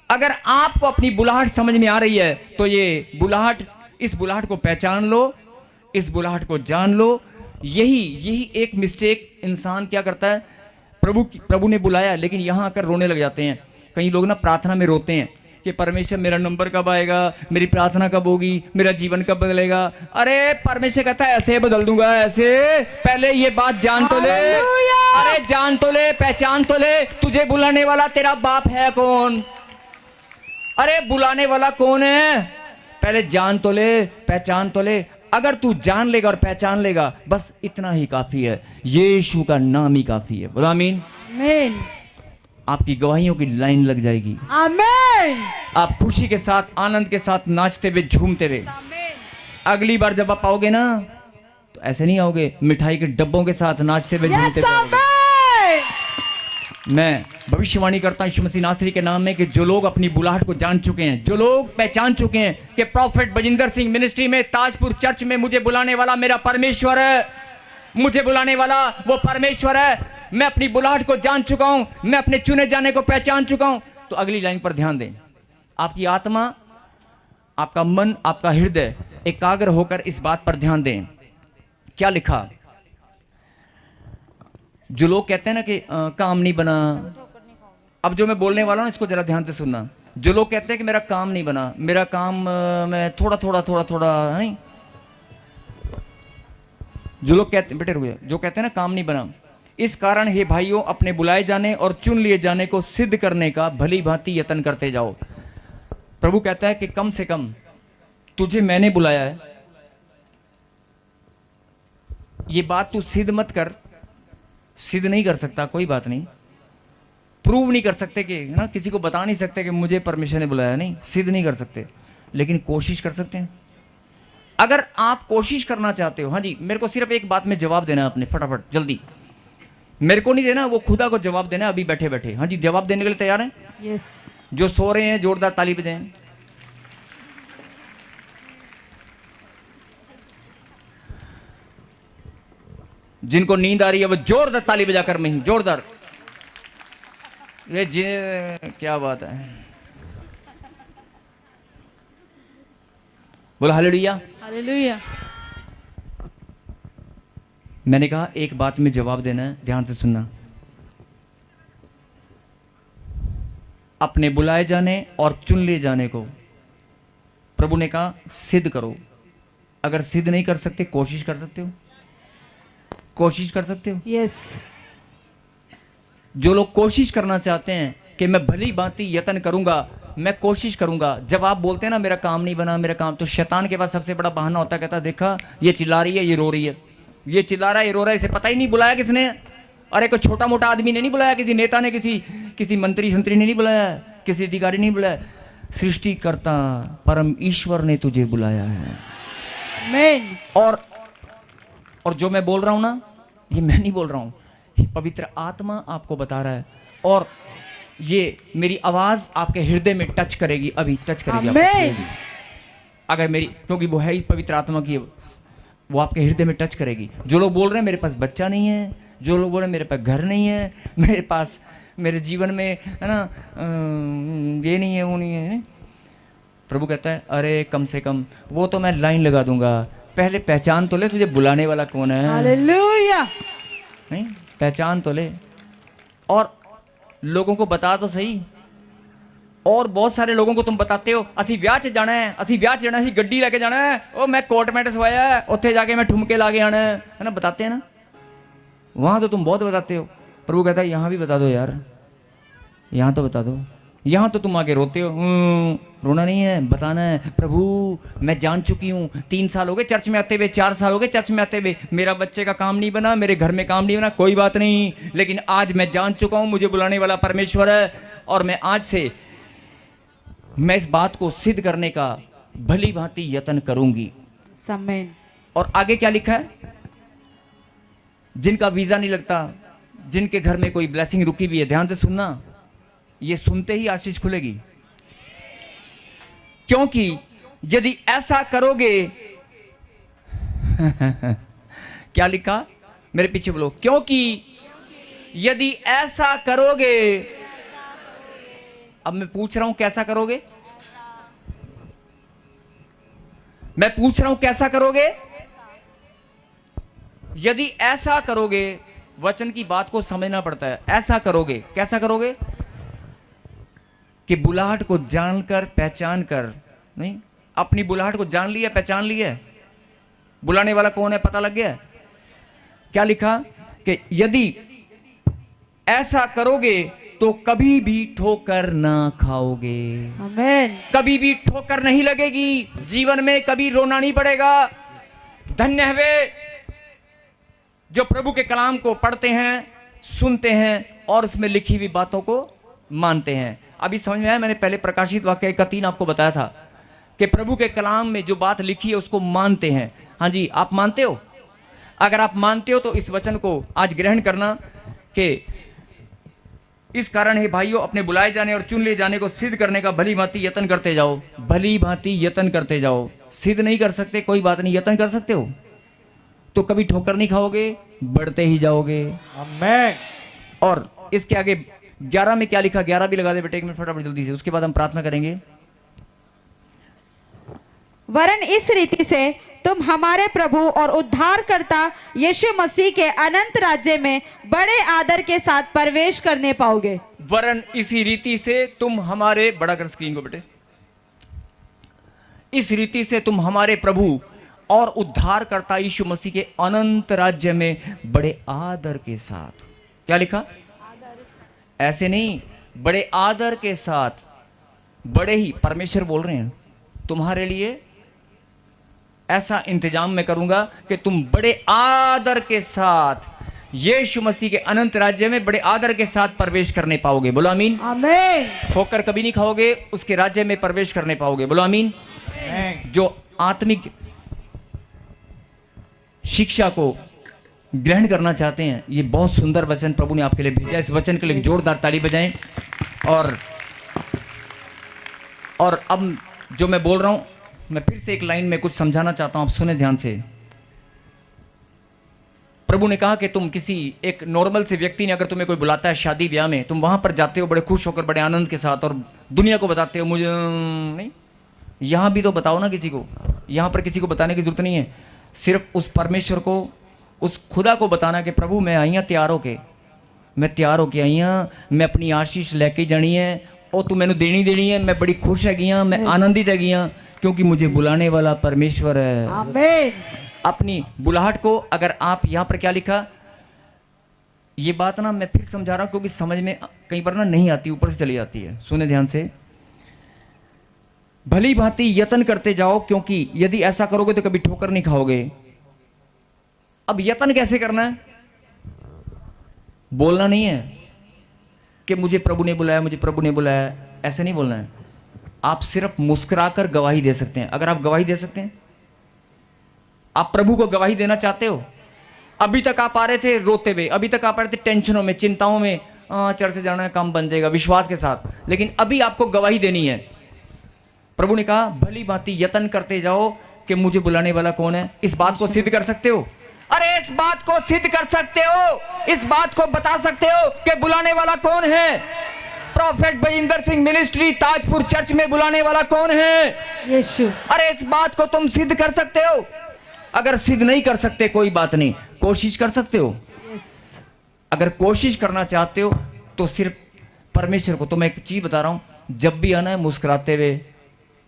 S1: अगर आपको अपनी बुलाहट समझ में आ रही है, तो ये बुलाहट, इस बुलाहट को पहचान लो, इस बुलाहट को जान लो। यही एक मिस्टेक इंसान क्या करता है, प्रभु ने बुलाया लेकिन यहां आकर रोने लग जाते हैं। कई लोग ना प्रार्थना में रोते हैं कि परमेश्वर मेरा नंबर कब आएगा, मेरी प्रार्थना कब होगी, मेरा जीवन कब बदलेगा। अरे परमेश्वर कहता है ऐसे बदल दूंगा, ऐसे। पहले ये बात जान तो ले, अरे जान तो ले, पहचान तो ले, तुझे बुलाने वाला तेरा बाप है कौन? अरे बुलाने वाला कौन है? पहले जान तो ले, पहचान तो ले। अगर तू जान लेगा और पहचान लेगा, बस इतना ही काफी है, यीशु का नाम ही काफी है। बोलो आमीन।
S2: आमीन।
S1: आपकी गवाहियों की लाइन लग जाएगी।
S2: आमीन।
S1: आप खुशी के साथ, आनंद के साथ, नाचते हुए, झूमते हुए। अगली बार जब आप आओगे ना, तो ऐसे नहीं आओगे मिठाई के डब्बों के साथ नाचते हुए, झूमते हुए। मैं भविष्यवाणी करता हूं यीशु मसीह नासरी के नाम में कि जो लोग अपनी बुलाहट को जान चुके हैं, जो लोग पहचान चुके हैं कि प्रॉफेट बजिंदर सिंह मिनिस्ट्री में, ताजपुर चर्च में मुझे बुलाने वाला मेरा परमेश्वर है, मुझे बुलाने वाला वो परमेश्वर है, मैं अपनी बुलाहट को जान चुका हूं, मैं अपने चुने जाने को पहचान चुका हूं, तो अगली लाइन पर ध्यान दें। आपकी आत्मा, आपका मन, आपका हृदय एकाग्र होकर इस बात पर ध्यान दें। क्या लिखा? जो लोग कहते हैं ना कि काम नहीं बना, अब जो मैं बोलने वाला हूं इसको जरा ध्यान से सुनना। जो लोग कहते हैं कि मेरा काम नहीं बना, मेरा काम मैं थोड़ा नहीं, जो लोग कहते हैं, बेटे रुको, जो कहते हैं ना काम नहीं बना, इस कारण हे भाइयों अपने बुलाए जाने और चुन लिए जाने को सिद्ध करने का भली भांति यत्न करते जाओ। प्रभु कहता है कि कम से कम तुझे मैंने बुलाया है, ये बात तू सिद्ध मत कर। सिद्ध नहीं कर सकता, कोई बात नहीं, प्रूव नहीं कर सकते कि ना, किसी को बता नहीं सकते कि मुझे परमेश्वर ने बुलाया, नहीं, सिद्ध नहीं कर सकते, लेकिन कोशिश कर सकते हैं। अगर आप कोशिश करना चाहते हो, हाँ जी, मेरे को सिर्फ एक बात में जवाब देना है आपने, फटाफट जल्दी, मेरे को नहीं देना, वो खुदा को जवाब देना है अभी बैठे बैठे। हाँ जी, जवाब देने के लिए तैयार हैं?
S2: यस।
S1: जो सो रहे हैं जोरदार ताली बजाएं। जिनको नींद आ रही है वो जोरदार ताली बजाकर, नहीं जोरदार। ये क्या बात है, बोला हालेलुया।
S2: हालेलुया।
S1: मैंने कहा एक बात में जवाब देना है, ध्यान से सुनना। अपने बुलाए जाने और चुन लिए जाने को प्रभु ने कहा सिद्ध करो। अगर सिद्ध नहीं कर सकते, कोशिश कर सकते हो, कोशिश कर सकते हो।
S2: यस।
S1: जो लोग कोशिश करना चाहते हैं कि मैं भली भांति यत्न करूंगा, मैं कोशिश करूंगा, जब आप बोलते हैं ना मेरा काम नहीं बना, मेरा काम, तो शैतान के पास सबसे बड़ा बहाना होता है, कहता देखा ये चिल्ला रही है, ये रो रही है, ये चिल्ला रहा है, ये रो रहा है, इसे पता ही नहीं बुलाया किसने। अरे कोई छोटा मोटा आदमी ने नहीं बुलाया, किसी नेता ने, किसी मंत्री संतरी ने नहीं बुलाया, किसी अधिकारी नहीं बुलाया, सृष्टिकर्ता परम ईश्वर ने तुझे बुलाया है।
S2: आमीन।
S1: और जो मैं बोल रहा हूं ना, ये मैं नहीं बोल रहा हूं, ये पवित्र आत्मा आपको बता रहा है, और ये मेरी आवाज आपके हृदय में टच करेगी, अभी टच करेगी आपको। अगर मेरी, क्योंकि वो है ही पवित्र आत्मा की, वो आपके हृदय में टच करेगी। जो लोग बोल रहे हैं मेरे पास बच्चा नहीं है, जो लोग बोल रहे हैं मेरे पास घर नहीं है, मेरे पास, मेरे जीवन में है ना ये नहीं है, वो नहीं है, प्रभु कहता है अरे कम से कम वो तो मैं लाइन लगा दूंगा, पहले पहचान तो ले तुझे बुलाने वाला कौन है।
S2: हालेलुया।
S1: नहीं, पहचान तो ले और लोगों को बता तो सही। और बहुत सारे लोगों को तुम बताते हो असी ब्याह च जाना है, असी ब्याह च जाना, असी गड्डी लेके जाना है, ओ मैं कोट मैट सवाया है, उत्थे जाके मैं ठुमके ला के आना है ना, बताते हैं ना। वहां तो तुम बहुत बताते हो। प्रभु कहता है यहाँ भी बता दो यार, यहाँ तो बता दो। यहाँ तो तुम आके रोते हो, रोना नहीं है, बताना है। प्रभु मैं जान चुकी हूँ, 3 साल हो गए चर्च में आते हुए, 4 साल हो गए चर्च में आते हुए, मेरा बच्चे का काम नहीं बना, मेरे घर में काम नहीं बना, कोई बात नहीं, लेकिन आज मैं जान चुका हूँ मुझे बुलाने वाला परमेश्वर है, और मैं आज से मैं इस बात को सिद्ध करने का भली भांति यत्न करूंगी।
S2: आमीन।
S1: और आगे क्या लिखा है, जिनका वीजा नहीं लगता, जिनके घर में कोई ब्लेसिंग रुकी हुई है, ध्यान से सुनना, ये सुनते ही आशीष खुलेगी। क्योंकि यदि ऐसा करोगे क्या लिखा, मेरे पीछे बोलो, क्योंकि यदि ऐसा करोगे। अब मैं पूछ रहा हूं कैसा करोगे, मैं पूछ रहा हूं कैसा करोगे। यदि ऐसा करोगे, वचन की बात को समझना पड़ता है। ऐसा करोगे, कैसा करोगे कि बुलाहट को जानकर पहचान कर, नहीं, अपनी बुलाहट को जान लिया, पहचान लिया, बुलाने वाला कौन है पता लग गया। क्या लिखा कि यदि ऐसा करोगे तो कभी भी ठोकर ना खाओगे।
S2: आमीन।
S1: कभी भी ठोकर नहीं लगेगी, जीवन में कभी रोना नहीं पड़ेगा। धन्य है वे जो प्रभु के कलाम को पढ़ते हैं, सुनते हैं और उसमें लिखी हुई बातों को मानते हैं। अभी समझ में आया, मैंने पहले प्रकाशित वाक्य का 3 आपको बताया था कि प्रभु के कलाम में जो बात लिखी है उसको मानते हैं। हाँ जी, आप मानते हो? अगर आप मानते हो तो इस वचन को आज ग्रहण करना कि इस कारण है भाइयों, अपने बुलाए जाने और चुन लिए जाने को सिद्ध करने का भली भांति यत्न करते जाओ, भली भांति यत्न करते जाओ। सिद्ध नहीं कर सकते कोई बात नहीं, यत्न कर सकते हो तो कभी ठोकर नहीं खाओगे, बढ़ते ही जाओगे। आमीन। और इसके आगे 11 में क्या लिखा, 11 भी लगा दे बेटे, 1 मिनट फटाफट जल्दी से, उसके बाद हम प्रार्थना करेंगे।
S2: वरन इस रीति से तुम हमारे प्रभु और उद्धारकर्ता यीशु मसीह के अनंत राज्य में बड़े आदर के साथ प्रवेश करने पाओगे।
S1: वरन इसी रीति से तुम हमारे, बड़ा कर स्क्रीन को बेटे, इस रीति से तुम हमारे प्रभु और उद्धारकर्ता यीशु मसीह के अनंत राज्य में बड़े आदर के साथ, क्या लिखा, ऐसे नहीं, बड़े आदर के साथ, बड़े ही, परमेश्वर बोल रहे हैं तुम्हारे लिए ऐसा इंतजाम मैं करूंगा कि तुम बड़े आदर के साथ यीशु मसीह के अनंत राज्य में बड़े आदर के साथ प्रवेश करने पाओगे। बोलो आमीन।
S2: आमीन।
S1: ठोकर कभी नहीं खाओगे, उसके राज्य में प्रवेश करने पाओगे। बोलो आमीन। जो आत्मिक शिक्षा को ग्रहण करना चाहते हैं, ये बहुत सुंदर वचन प्रभु ने आपके लिए भेजा। इस वचन के लिए जोरदार ताली बजाएं। और अब जो मैं बोल रहा हूं, मैं फिर से एक लाइन में कुछ समझाना चाहता हूं, आप सुने ध्यान से। प्रभु ने कहा कि तुम किसी एक नॉर्मल से व्यक्ति ने अगर तुम्हें कोई बुलाता है शादी ब्याह में, तुम वहां पर जाते हो बड़े खुश होकर, बड़े आनंद के साथ, और दुनिया को बताते हो मुझे नहीं। यहां भी तो बताओ ना किसी को, यहां पर किसी को बताने की जरूरत नहीं है, सिर्फ उस परमेश्वर को, उस खुदा को बताना कि प्रभु मैं आई हाँ तैयार होके, मैं तैयार होके आई हाँ, मैं अपनी आशीष लेके जानी है ਉਹ ਤੂੰ ਮੈਨੂੰ ਦੇਣੀ ਦੇਣੀ ਹੈ, मैं बड़ी खुश हैगी हाँ, मैं आनंदित हैगी हाँ, क्योंकि मुझे बुलाने वाला परमेश्वर है।
S2: आमीन।
S1: अपनी बुलाहट को अगर आप यहाँ पर क्या लिखा, ये बात ना मैं फिर समझा रहा हूँ क्योंकि समझ में कई बार ना नहीं आती, ऊपर से चली जाती है। सुने ध्यान से, भली भांति यत्न करते जाओ, क्योंकि यदि ऐसा करोगे तो कभी ठोकर नहीं खाओगे। अब यत्न कैसे करना है? बोलना नहीं है कि मुझे प्रभु ने बुलाया, मुझे प्रभु ने बुलाया, ऐसे नहीं बोलना है। आप सिर्फ मुस्कुराकर गवाही दे सकते हैं। अगर आप गवाही दे सकते हैं, आप प्रभु को गवाही देना चाहते हो। अभी तक आप आ रहे थे रोते हुए, अभी तक आप आ रहे थे टेंशनों में, चिंताओं में, चर्च से जाना है, काम बन जाएगा, विश्वास के साथ, लेकिन अभी आपको गवाही देनी है। प्रभु ने कहा भली भांति यत्न करते जाओ कि मुझे बुलाने वाला कौन है। इस बात को सिद्ध कर सकते हो? अरे इस बात को सिद्ध कर सकते हो, इस बात को बता सकते हो कि बुलाने वाला कौन है? Prophet Bajinder Singh ministry Tajpur church में बुलाने वाला कौन है?
S2: यीशु।
S1: अरे इस बात को तुम सिद्ध कर सकते हो? अगर सिद्ध नहीं कर सकते कोई बात नहीं, कोशिश कर सकते हो। अगर कोशिश करना चाहते हो तो सिर्फ परमेश्वर को, तो मैं एक चीज बता रहा हूं, जब भी आना है मुस्कुराते हुए,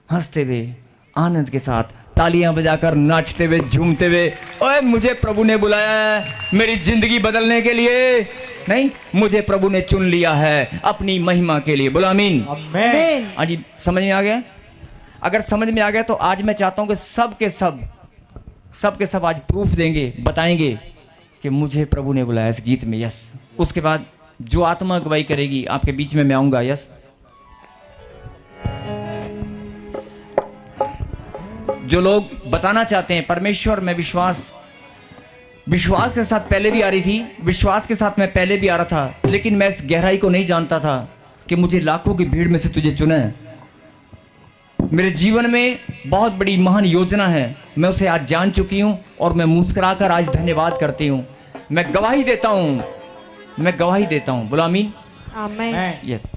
S1: हंसते हुए, आनंद के साथ, तालियां बजाकर, नाचते हुए, झूमते हुए, ओए मुझे प्रभु ने बुलाया है मेरी जिंदगी बदलने के लिए, नहीं, मुझे प्रभु ने चुन लिया है अपनी महिमा के लिए। बोलो आमीन।
S2: आमीन।
S1: हाँ जी, समझ में आ गया? अगर समझ में आ गया तो आज मैं चाहता हूं कि सब के सब आज प्रूफ देंगे, बताएंगे कि मुझे प्रभु ने बुलाया इस गीत में। यस। उसके बाद जो आत्मा अगुवाई करेगी आपके बीच में मैं आऊंगा। यस। जो लोग बताना चाहते हैं परमेश्वर में विश्वास के साथ पहले भी आ रही थी, विश्वास के साथ मैं पहले भी आ रहा था, लेकिन मैं इस गहराई को नहीं जानता था कि मुझे लाखों की भीड़ में से तुझे चुना है। मेरे जीवन में बहुत बड़ी महान योजना है, मैं उसे आज जान चुकी हूं और मैं मुस्कुराकर आज धन्यवाद करती हूं। मैं गवाही देता हूं। बोलो आमीन।
S2: आमीन।
S1: यस।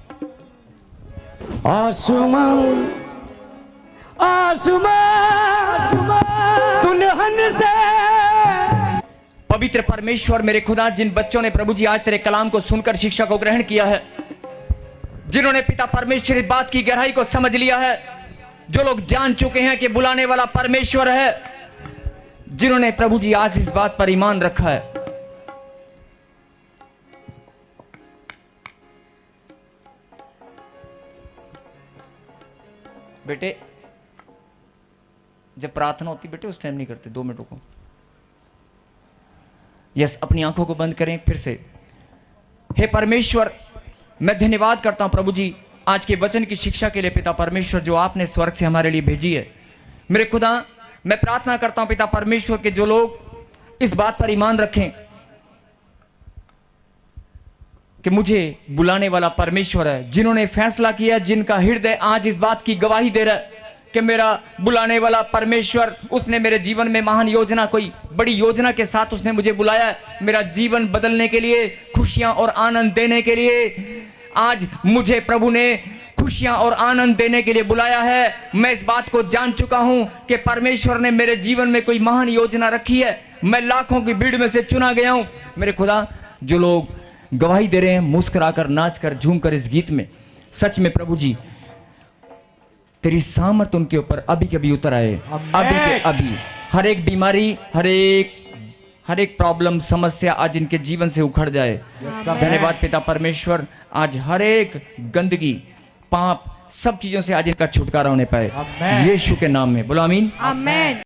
S7: दुल्हन से
S1: पवित्र परमेश्वर मेरे खुदा, जिन बच्चों ने प्रभु जी आज तेरे कलाम को सुनकर शिक्षा को ग्रहण किया है, जिन्होंने पिता परमेश्वर इस बात की गहराई को समझ लिया है, जो लोग जान चुके हैं कि बुलाने वाला परमेश्वर है, जिन्होंने प्रभु जी आज इस बात पर ईमान रखा है, बेटे जब प्रार्थना होती बेटे उस टाइम नहीं करते, 2 मिनटों को। यस, अपनी आंखों को बंद करें फिर से। हे परमेश्वर, मैं धन्यवाद करता हूं प्रभु जी आज के वचन की शिक्षा के लिए पिता परमेश्वर, जो आपने स्वर्ग से हमारे लिए भेजी है। मेरे खुदा, मैं प्रार्थना करता हूं पिता परमेश्वर के जो लोग इस बात पर ईमान रखें कि मुझे बुलाने वाला परमेश्वर है, जिन्होंने फैसला किया, जिनका हृदय आज इस बात की गवाही दे रहा है कि मेरा बुलाने वाला परमेश्वर, उसने मेरे जीवन में महान योजना, कोई बड़ी योजना के साथ उसने मुझे बुलाया है, मेरा जीवन बदलने के लिए, खुशियां और आनंद देने के लिए। आज मुझे प्रभु ने खुशियां और आनंद देने के लिए बुलाया है। मैं इस बात को जान चुका हूं कि परमेश्वर ने मेरे जीवन में कोई महान योजना रखी है। मैं लाखों की भीड़ में से चुना गया हूं। मेरे खुदा, जो लोग गवाही दे रहे हैं मुस्कुराकर, नाचकर, झूमकर इस गीत में, सच में प्रभु जी तेरी सामर्थ उनके ऊपर अभी कभी उतर आए, अभी के अभी। हर एक बीमारी, हर एक प्रॉब्लम, समस्या आज इनके जीवन से उखड़ जाए। धन्यवाद पिता परमेश्वर, आज हर एक गंदगी, पाप, सब चीजों से आज इनका छुटकारा होने पाए, यीशु के नाम में। बोलो आमीन।
S2: आमीन।